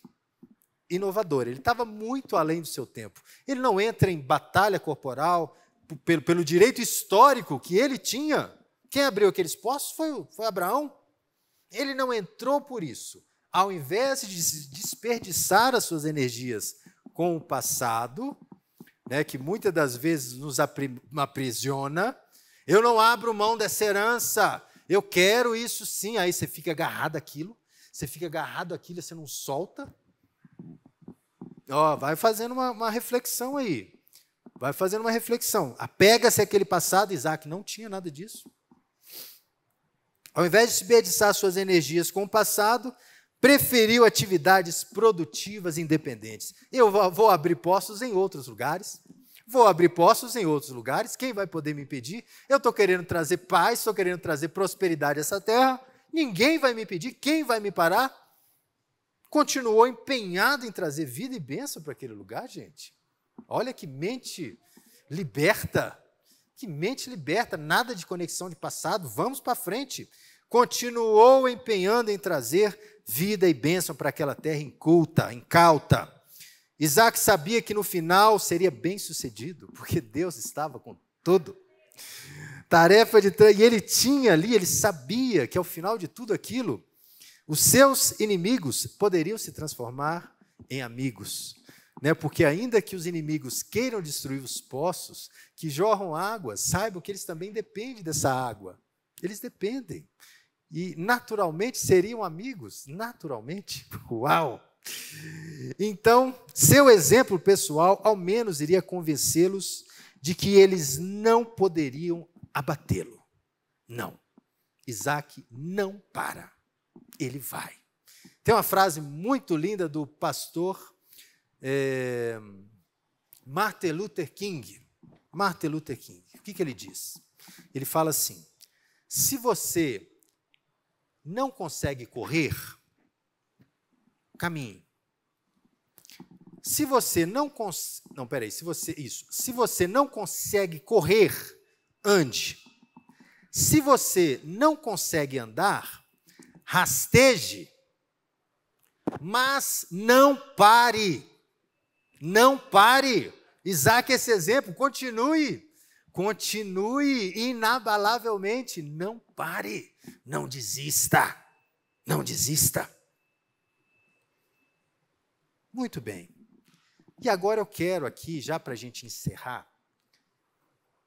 inovadora. Ele estava muito além do seu tempo. Ele não entra em batalha corporal pelo direito histórico que ele tinha. Quem abriu aqueles poços foi Abraão. Ele não entrou por isso. Ao invés de desperdiçar as suas energias com o passado, né, que muitas das vezes nos aprisiona. Eu não abro mão dessa herança, eu quero isso sim. Aí você fica agarrado àquilo, você não solta. Vai fazendo uma reflexão aí. Vai fazendo uma reflexão. Apega-se àquele passado. Isaac não tinha nada disso. Ao invés de desperdiçar suas energias com o passado, preferiu atividades produtivas independentes. Eu vou abrir postos em outros lugares. Quem vai poder me impedir? Eu estou querendo trazer paz, estou querendo trazer prosperidade a essa terra. Ninguém vai me impedir. Quem vai me parar? Continuou empenhado em trazer vida e bênção para aquele lugar, gente. Olha que mente liberta. Que mente liberta. Nada de conexão de passado. Vamos para frente. Continuou empenhando em trazer vida e bênção para aquela terra incauta. Isaac sabia que no final seria bem-sucedido, porque Deus estava com tudo. E ele sabia que ao final de tudo aquilo, os seus inimigos poderiam se transformar em amigos, né? Porque ainda que os inimigos queiram destruir os poços que jorram água, saibam que eles também dependem dessa água. Eles dependem. E naturalmente seriam amigos, naturalmente. Uau! Então, seu exemplo pessoal ao menos iria convencê-los de que eles não poderiam abatê-lo. Não. Isaac não para. Ele vai. Tem uma frase muito linda do pastor Martin Luther King. Martin Luther King. O que ele diz? Ele fala assim: se você não consegue correr, caminhe. Se você não consegue correr, ande. Se você não consegue andar, rasteje, mas não pare. Não pare. Isaac, esse exemplo, continue inabalavelmente, não pare, não desista. Muito bem. E agora eu quero aqui, já para a gente encerrar,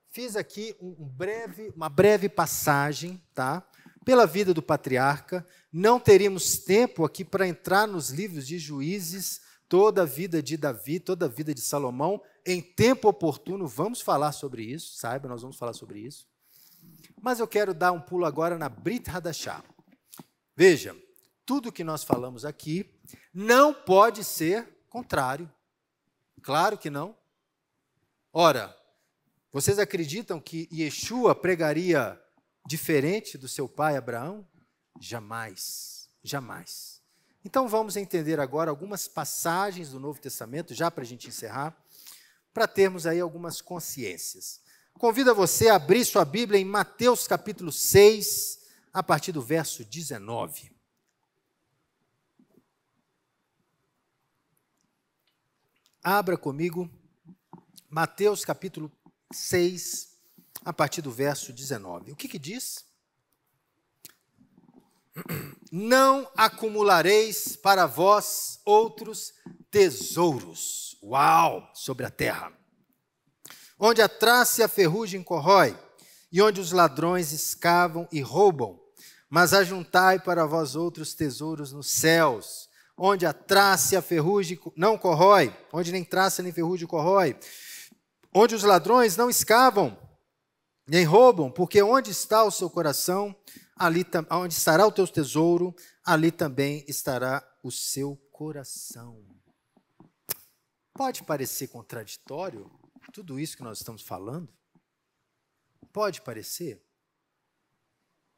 fiz aqui uma breve passagem, tá, pela vida do patriarca. Não teríamos tempo aqui para entrar nos livros de Juízes, toda a vida de Davi, toda a vida de Salomão. Em tempo oportuno vamos falar sobre isso, saiba, nós vamos falar sobre isso. Mas eu quero dar um pulo agora na Brit Hadashah. Veja, tudo que nós falamos aqui não pode ser contrário. Claro que não. Ora, vocês acreditam que Yeshua pregaria diferente do seu pai Abraão? Jamais, jamais. Então vamos entender agora algumas passagens do Novo Testamento, já para a gente encerrar, para termos aí algumas consciências. Convido a você a abrir sua Bíblia em Mateus capítulo 6, a partir do verso 19. Abra comigo Mateus capítulo 6, a partir do verso 19. O que diz? Não acumulareis para vós outros tesouros, sobre a terra, onde a traça e a ferrugem corrói, e onde os ladrões escavam e roubam, mas ajuntai para vós outros tesouros nos céus, onde a traça e a ferrugem não corrói, onde nem traça nem ferrugem corrói, onde os ladrões não escavam nem roubam, porque onde está o seu coração, onde estará o teu tesouro, ali também estará o seu coração. Pode parecer contraditório tudo isso que nós estamos falando? Pode parecer?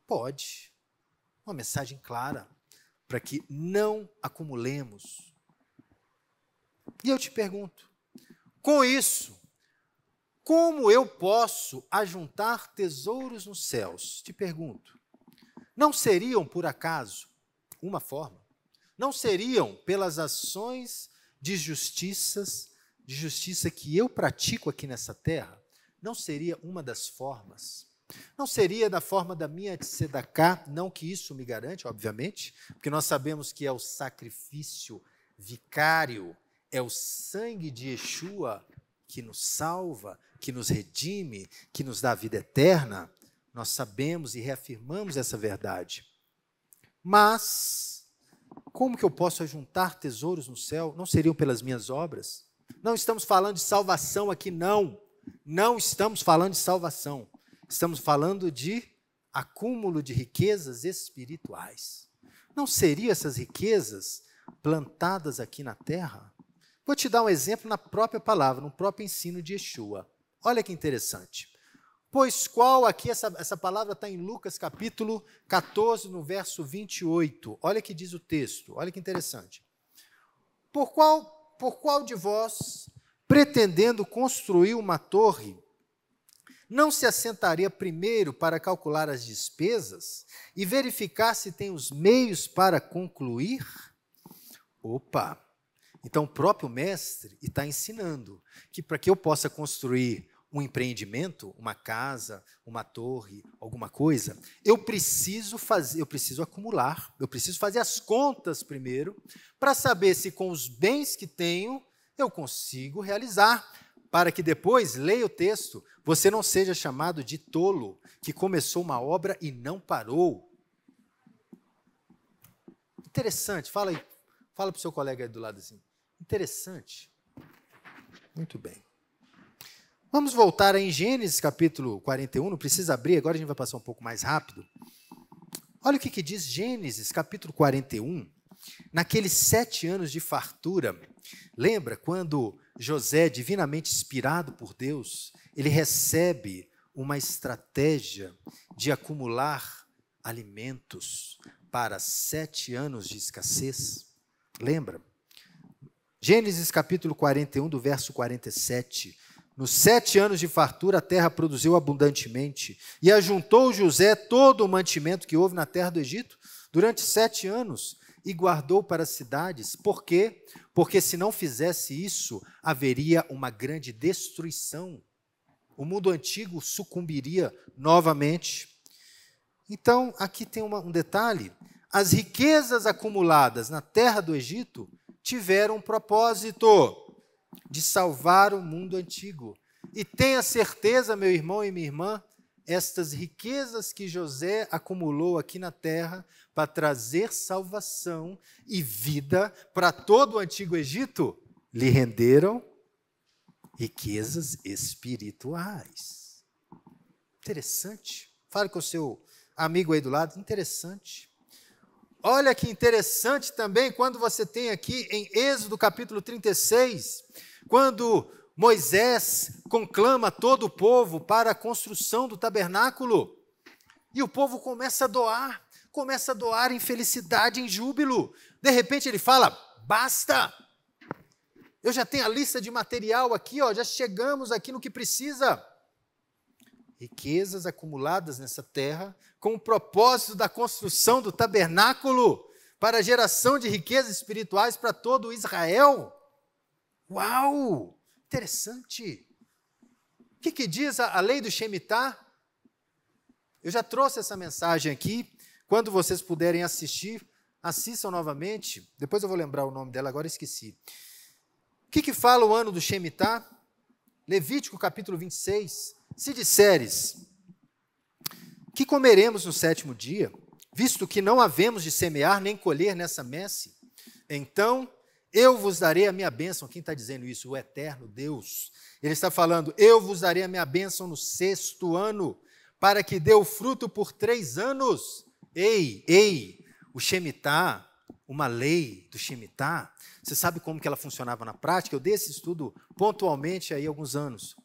Pode. Uma mensagem clara para que não acumulemos. E eu te pergunto, com isso, como eu posso ajuntar tesouros nos céus? Te pergunto. Não seriam, por acaso, uma forma? Não seriam pelas ações de justiça que eu pratico aqui nessa terra? Não seria uma das formas? Não seria da forma da minha tzedakah? Não que isso me garante, obviamente, porque nós sabemos que é o sacrifício vicário, é o sangue de Yeshua que nos salva, que nos redime, que nos dá a vida eterna, nós sabemos e reafirmamos essa verdade. Mas, como que eu posso ajuntar tesouros no céu? Não seriam pelas minhas obras? Não estamos falando de salvação aqui, não. Não estamos falando de salvação. Estamos falando de acúmulo de riquezas espirituais. Não seriam essas riquezas plantadas aqui na terra? Vou te dar um exemplo na própria palavra, no próprio ensino de Yeshua. Olha que interessante. Pois qual, aqui essa palavra está em Lucas capítulo 14, no verso 28. Olha que diz o texto, olha que interessante. Por qual de vós, pretendendo construir uma torre, não se assentaria primeiro para calcular as despesas e verificar se tem os meios para concluir? Opa! Então, o próprio mestre está ensinando que para que eu possa construir um empreendimento, uma casa, uma torre, alguma coisa, eu preciso acumular, eu preciso fazer as contas primeiro, para saber se com os bens que tenho eu consigo realizar, para que depois, leia o texto, você não seja chamado de tolo, que começou uma obra e não parou. Interessante, fala para o seu colega aí do lado assim. Interessante. Muito bem. Vamos voltar em Gênesis capítulo 41, não precisa abrir, agora a gente vai passar um pouco mais rápido. Olha o que diz Gênesis capítulo 41, naqueles 7 anos de fartura. Lembra quando José, divinamente inspirado por Deus, ele recebe uma estratégia de acumular alimentos para 7 anos de escassez? Lembra? Gênesis capítulo 41, do verso 47. Nos 7 anos de fartura, a terra produziu abundantemente, e ajuntou José todo o mantimento que houve na terra do Egito durante 7 anos, e guardou para as cidades. Por quê? Porque se não fizesse isso, haveria uma grande destruição. O mundo antigo sucumbiria novamente. Então, aqui tem um detalhe. As riquezas acumuladas na terra do Egito tiveram um propósito de salvar o mundo antigo. E tenha certeza, meu irmão e minha irmã, estas riquezas que José acumulou aqui na terra para trazer salvação e vida para todo o antigo Egito, lhe renderam riquezas espirituais. Interessante. Fale com o seu amigo aí do lado, interessante. Olha que interessante também quando você tem aqui em Êxodo capítulo 36, quando Moisés conclama todo o povo para a construção do tabernáculo, e o povo começa a doar em felicidade, em júbilo. De repente ele fala, basta, eu já tenho a lista de material aqui, já chegamos aqui no que precisa. Riquezas acumuladas nessa terra, com o propósito da construção do tabernáculo, para a geração de riquezas espirituais para todo Israel. Uau! Interessante. O que diz a lei do Shemitah? Eu já trouxe essa mensagem aqui. Quando vocês puderem assistir, assistam novamente. Depois eu vou lembrar o nome dela, agora esqueci. O que fala o ano do Shemitah? Levítico capítulo 26. Se disseres, que comeremos no 7º dia, visto que não havemos de semear nem colher nessa messe, então eu vos darei a minha bênção. Quem está dizendo isso? O eterno Deus. Ele está falando, eu vos darei a minha bênção no 6º ano, para que dê o fruto por 3 anos. Ei, o Shemitah, uma lei do Shemitah, você sabe como que ela funcionava na prática? Eu dei esse estudo pontualmente aí há alguns anos.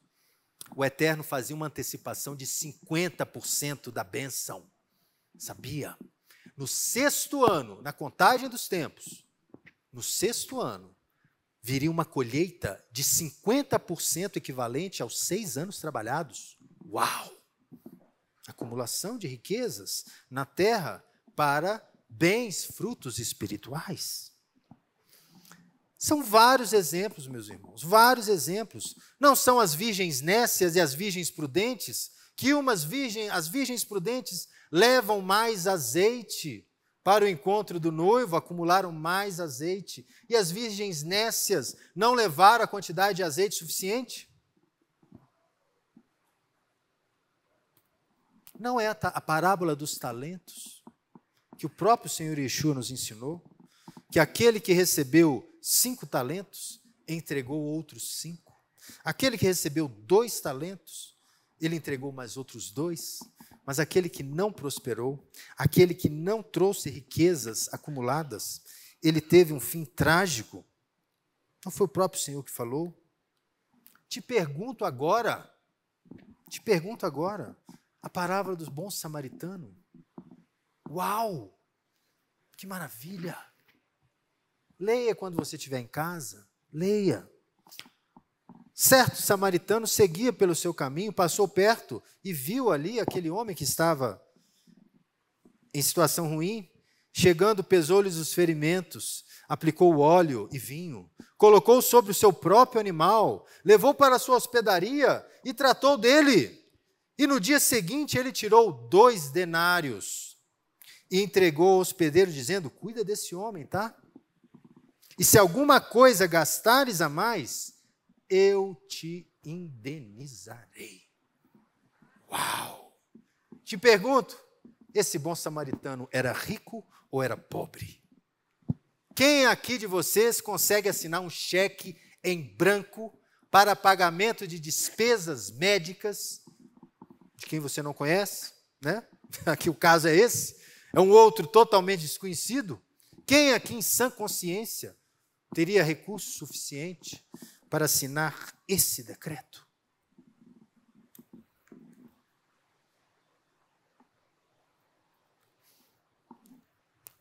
O Eterno fazia uma antecipação de 50% da bênção. Sabia? No 6º ano, na contagem dos tempos, no 6º ano, viria uma colheita de 50% equivalente aos 6 anos trabalhados. Uau! Acumulação de riquezas na terra para bens, frutos espirituais. São vários exemplos, meus irmãos, vários exemplos. Não são as virgens nécias e as virgens prudentes, que as virgens prudentes levam mais azeite para o encontro do noivo, acumularam mais azeite, e as virgens nécias não levaram a quantidade de azeite suficiente? Não é a parábola dos talentos que o próprio Senhor Yeshua nos ensinou? Que aquele que recebeu 5 talentos, entregou outros 5. Aquele que recebeu 2 talentos, ele entregou mais outros 2. Mas aquele que não prosperou, aquele que não trouxe riquezas acumuladas, ele teve um fim trágico. Não foi o próprio Senhor que falou? Te pergunto agora, a parábola do bom samaritano. Uau! Que maravilha! Leia quando você estiver em casa, leia. Certo samaritano seguia pelo seu caminho, passou perto e viu ali aquele homem que estava em situação ruim. Chegando, pesou-lhes os ferimentos, aplicou óleo e vinho, colocou sobre o seu próprio animal, levou para a sua hospedaria e tratou dele. E no dia seguinte ele tirou 2 denários e entregou ao hospedeiro, dizendo: cuida desse homem, tá? E se alguma coisa gastares a mais, eu te indenizarei. Uau! Te pergunto, esse bom samaritano era rico ou era pobre? Quem aqui de vocês consegue assinar um cheque em branco para pagamento de despesas médicas de quem você não conhece, né? Aqui o caso é esse, é um outro totalmente desconhecido. Quem aqui em sã consciência teria recurso suficiente para assinar esse decreto?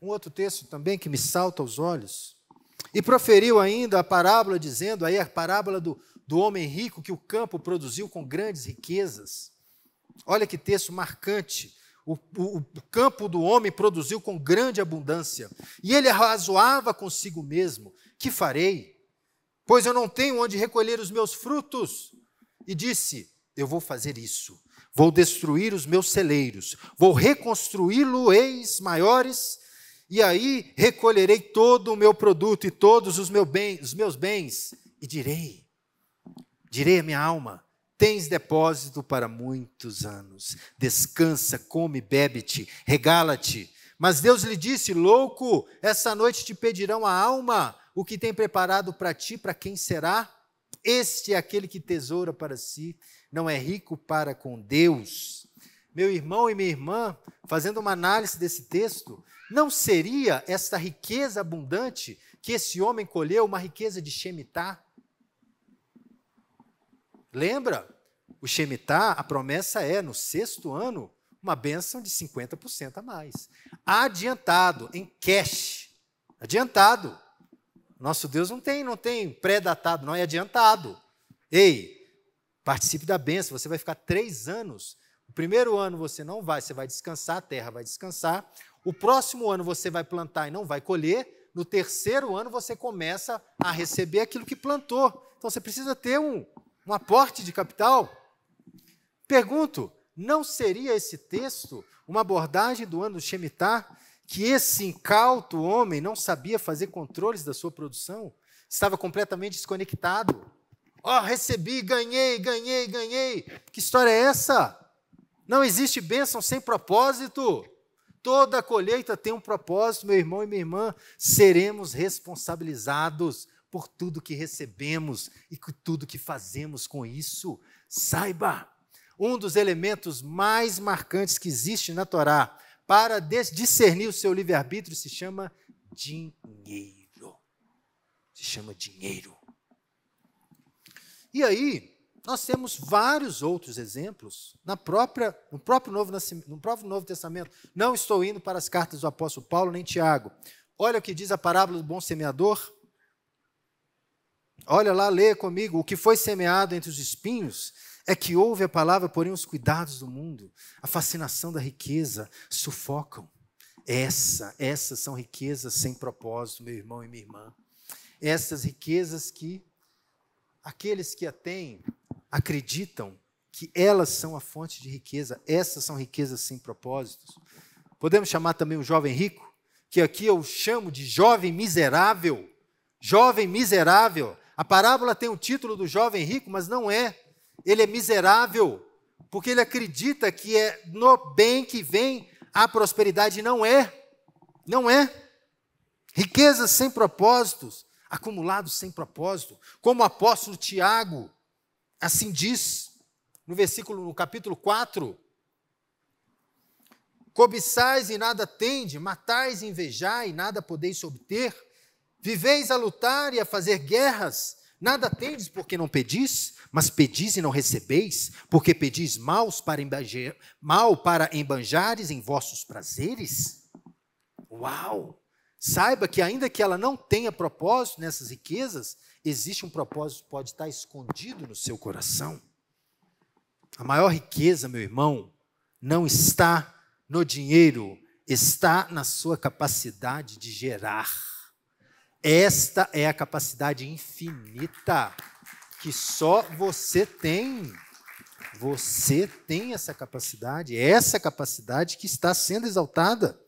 Um outro texto também que me salta aos olhos. E proferiu ainda a parábola, dizendo, aí a parábola do homem rico que o campo produziu com grandes riquezas. Olha que texto marcante. O campo do homem produziu com grande abundância. E ele arrazoava consigo mesmo: que farei? Pois eu não tenho onde recolher os meus frutos. E disse: eu vou fazer isso. Vou destruir os meus celeiros. Vou reconstruí-los maiores. E aí recolherei todo o meu produto e todos os meus bens. E direi à minha alma: tens depósito para muitos anos. Descansa, come, bebe-te, regala-te. Mas Deus lhe disse: louco, essa noite te pedirão a alma. O que tem preparado para ti, para quem será? Este é aquele que tesoura para si, não é rico para com Deus. Meu irmão e minha irmã, fazendo uma análise desse texto, não seria esta riqueza abundante que esse homem colheu uma riqueza de Shemitah? Lembra? O Shemitah, a promessa é, no 6º ano, uma bênção de 50% a mais. Adiantado, em cash. Adiantado. Nosso Deus não tem pré-datado, não, é adiantado. Ei, participe da bênção, você vai ficar 3 anos. O primeiro ano você não vai, você vai descansar, a terra vai descansar. O próximo ano você vai plantar e não vai colher. No 3º ano você começa a receber aquilo que plantou. Então você precisa ter um aporte de capital. Pergunto, não seria esse texto uma abordagem do ano do Shemitah, que esse incauto homem não sabia fazer controles da sua produção? Estava completamente desconectado. Recebi, ganhei. Que história é essa? Não existe bênção sem propósito. Toda a colheita tem um propósito, meu irmão e minha irmã. Seremos responsabilizados por tudo que recebemos e por tudo que fazemos com isso. Saiba, um dos elementos mais marcantes que existe na Torá para discernir o seu livre-arbítrio se chama dinheiro. Se chama dinheiro. E aí, nós temos vários outros exemplos no próprio Novo Testamento. Não estou indo para as cartas do apóstolo Paulo nem Tiago. Olha o que diz a parábola do bom semeador. Olha lá, leia comigo. O que foi semeado entre os espinhos é que ouve a palavra, porém os cuidados do mundo, a fascinação da riqueza, sufocam. Essas são riquezas sem propósito, meu irmão e minha irmã. Essas riquezas que aqueles que a têm acreditam que elas são a fonte de riqueza. Essas são riquezas sem propósitos. Podemos chamar também o jovem rico, que aqui eu chamo de jovem miserável. Jovem miserável. A parábola tem o título do jovem rico, mas não é. Ele é miserável, porque ele acredita que é no bem que vem a prosperidade. Não é. Não é. Riquezas sem propósitos, acumulados sem propósito. Como o apóstolo Tiago assim diz, no capítulo 4. Cobiçais e nada tendes, matais e invejai e nada podeis obter. Viveis a lutar e a fazer guerras, nada tendes porque não pedis, mas pedis e não recebeis, porque pedis mal para embanjares em vossos prazeres. Uau! Saiba que ainda que ela não tenha propósito nessas riquezas, existe um propósito que pode estar escondido no seu coração. A maior riqueza, meu irmão, não está no dinheiro, está na sua capacidade de gerar. Esta é a capacidade infinita que só você tem. Você tem essa capacidade, é essa capacidade que está sendo exaltada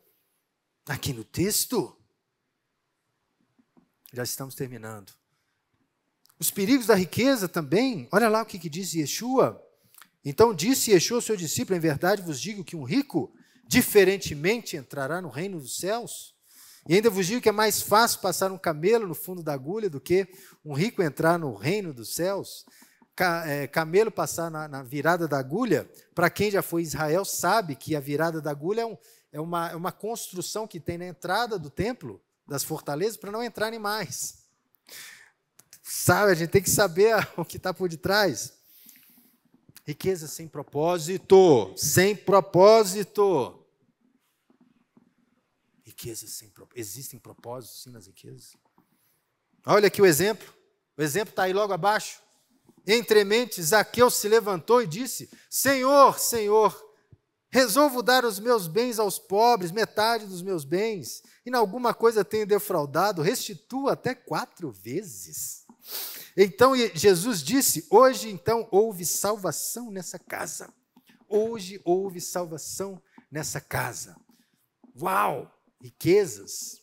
aqui no texto. Já estamos terminando. Os perigos da riqueza também, olha lá o que diz Yeshua. Então disse Yeshua ao seu discípulo, em verdade vos digo que um rico diferentemente entrará no reino dos céus. E ainda vos digo que é mais fácil passar um camelo no fundo da agulha do que um rico entrar no reino dos céus. Camelo passar na virada da agulha, para quem já foi em Israel sabe que a virada da agulha é uma construção que tem na entrada do templo, das fortalezas, para não entrarem mais. Sabe, a gente tem que saber o que está por detrás. Riqueza sem propósito, sem propósito. Riquezas sem propósito. Existem propósitos sim nas riquezas. Olha aqui o exemplo está aí logo abaixo. Entre mentes, Zaqueu se levantou e disse, Senhor, Senhor, resolvo dar os meus bens aos pobres, metade dos meus bens, e em alguma coisa tenho defraudado, restitua até 4 vezes. Então Jesus disse, hoje então houve salvação nessa casa. Hoje houve salvação nessa casa. Uau! Riquezas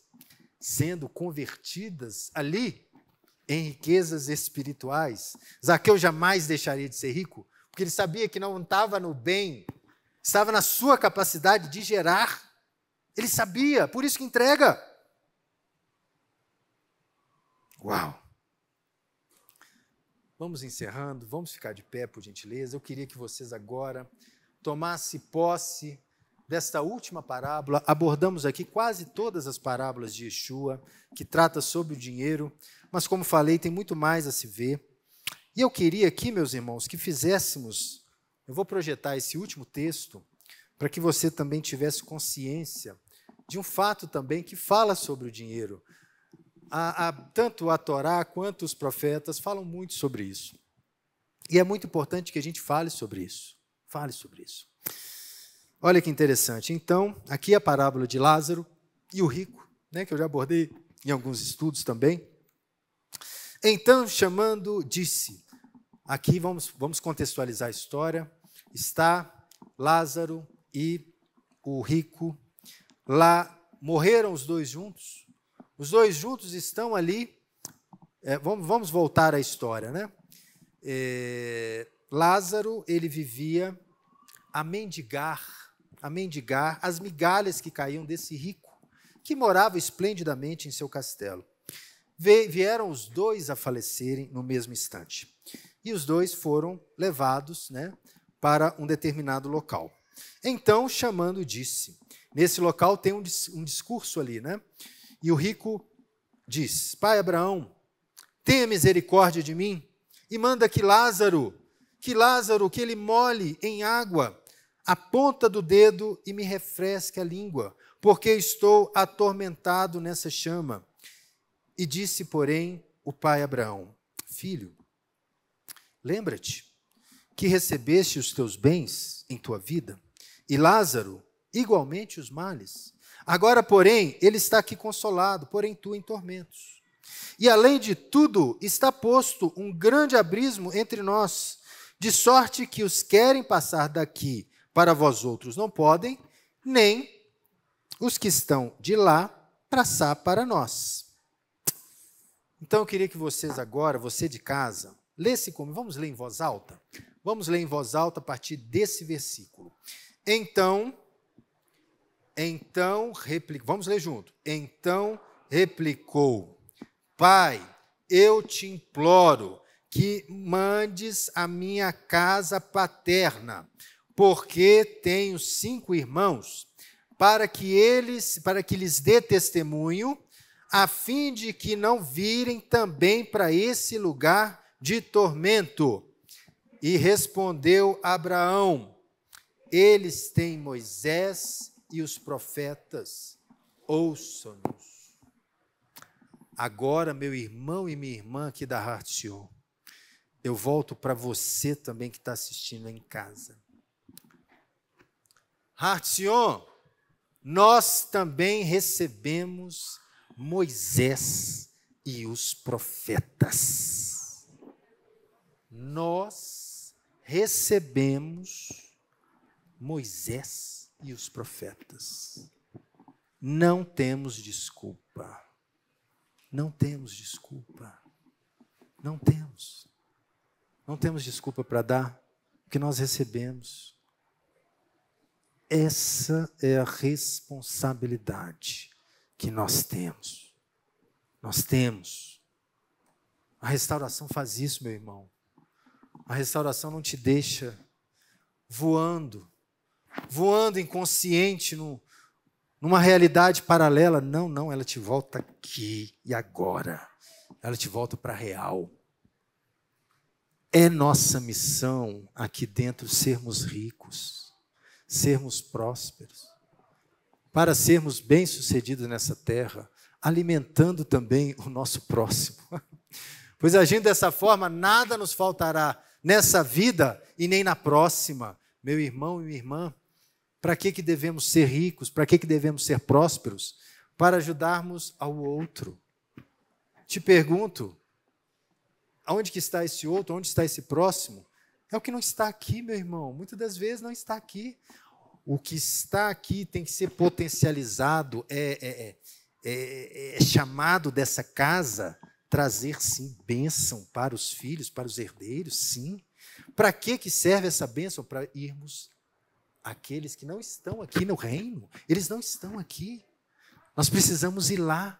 sendo convertidas ali em riquezas espirituais. Zaqueu jamais deixaria de ser rico, porque ele sabia que não estava no bem, estava na sua capacidade de gerar. Ele sabia, por isso que entrega. Uau! Vamos encerrando, vamos ficar de pé, por gentileza. Eu queria que vocês agora tomassem posse desta última parábola. Abordamos aqui quase todas as parábolas de Yeshua, que trata sobre o dinheiro, mas como falei, tem muito mais a se ver. E eu queria aqui, meus irmãos, que fizéssemos, eu vou projetar esse último texto, para que você também tivesse consciência de um fato também que fala sobre o dinheiro. Tanto a Torá quanto os profetas falam muito sobre isso. E é muito importante que a gente fale sobre isso. Fale sobre isso. Olha que interessante. Então, aqui a parábola de Lázaro e o rico, né, que eu já abordei em alguns estudos também. Então, chamando, disse. Aqui vamos contextualizar a história. Está Lázaro e o rico. Lá morreram os dois juntos. Os dois juntos estão ali. Vamos voltar à história, né? Lázaro, ele vivia a mendigar as migalhas que caíam desse rico, que morava esplendidamente em seu castelo. Vieram os dois a falecerem no mesmo instante. E os dois foram levados, né, para um determinado local. Então, chamando, disse. Nesse local tem um discurso ali, né? E o rico diz, Pai Abraão, tenha misericórdia de mim e manda que Lázaro, que ele molhe em água a ponta do dedo e me refresque a língua, porque estou atormentado nessa chama. E disse, porém, o pai Abraão, filho, lembra-te que recebeste os teus bens em tua vida, e Lázaro, igualmente os males. Agora, porém, ele está aqui consolado, porém tu em tormentos. E, além de tudo, está posto um grande abismo entre nós, de sorte que os querem passar daqui para vós outros não podem, nem os que estão de lá traçar para nós. Então, eu queria que vocês agora, você de casa, lesse comigo. Vamos ler em voz alta? Vamos ler em voz alta a partir desse versículo. Então, vamos ler junto. Então replicou: Pai, eu te imploro que mandes a minha casa paterna, porque tenho 5 irmãos, para que lhes dê testemunho, a fim de que não virem também para esse lugar de tormento. E respondeu Abraão: eles têm Moisés e os profetas, ouçam-nos. Agora, meu irmão e minha irmã aqui da Heart Sion, eu volto para você também que está assistindo em casa. Heart Sion, nós também recebemos Moisés e os profetas. Nós recebemos Moisés e os profetas. Não temos desculpa. Não temos desculpa. Não temos. Não temos desculpa para dar, porque nós recebemos. Essa é a responsabilidade que nós temos. Nós temos. A restauração faz isso, meu irmão. A restauração não te deixa voando inconsciente numa realidade paralela. Não, ela te volta aqui e agora. Ela te volta para a real. É nossa missão aqui dentro sermos ricos, sermos prósperos, para sermos bem-sucedidos nessa terra, alimentando também o nosso próximo. Pois agindo dessa forma, nada nos faltará nessa vida e nem na próxima. Meu irmão e minha irmã, para que devemos ser ricos? Para que devemos ser prósperos? Para ajudarmos ao outro. Te pergunto, aonde que está esse outro? Onde está esse próximo? É o que não está aqui, meu irmão. Muitas das vezes não está aqui. O que está aqui tem que ser potencializado, é chamado dessa casa, trazer, sim, bênção para os filhos, para os herdeiros, sim. Para que serve essa bênção? Para irmos àqueles que não estão aqui no reino. Eles não estão aqui. Nós precisamos ir lá.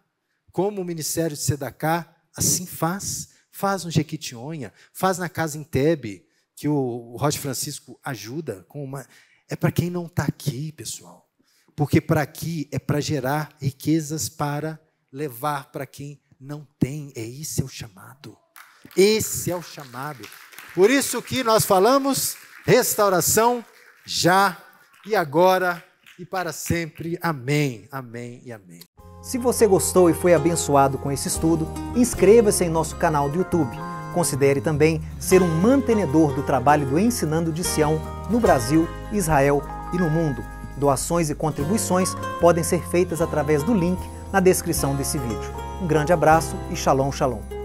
Como o Ministério de Sedacá assim faz. Faz no Jequitinhonha, faz na Casa Entebbe, que o Roger Francisco ajuda. É para quem não está aqui, pessoal. Porque para aqui é para gerar riquezas para levar para quem não tem. Esse é o chamado. Esse é o chamado. Por isso que nós falamos restauração já e agora e para sempre. Amém, amém e amém. Se você gostou e foi abençoado com esse estudo, inscreva-se em nosso canal do YouTube. Considere também ser um mantenedor do trabalho do Ensinando de Sião no Brasil, Israel e no mundo. Doações e contribuições podem ser feitas através do link na descrição desse vídeo. Um grande abraço e shalom, shalom.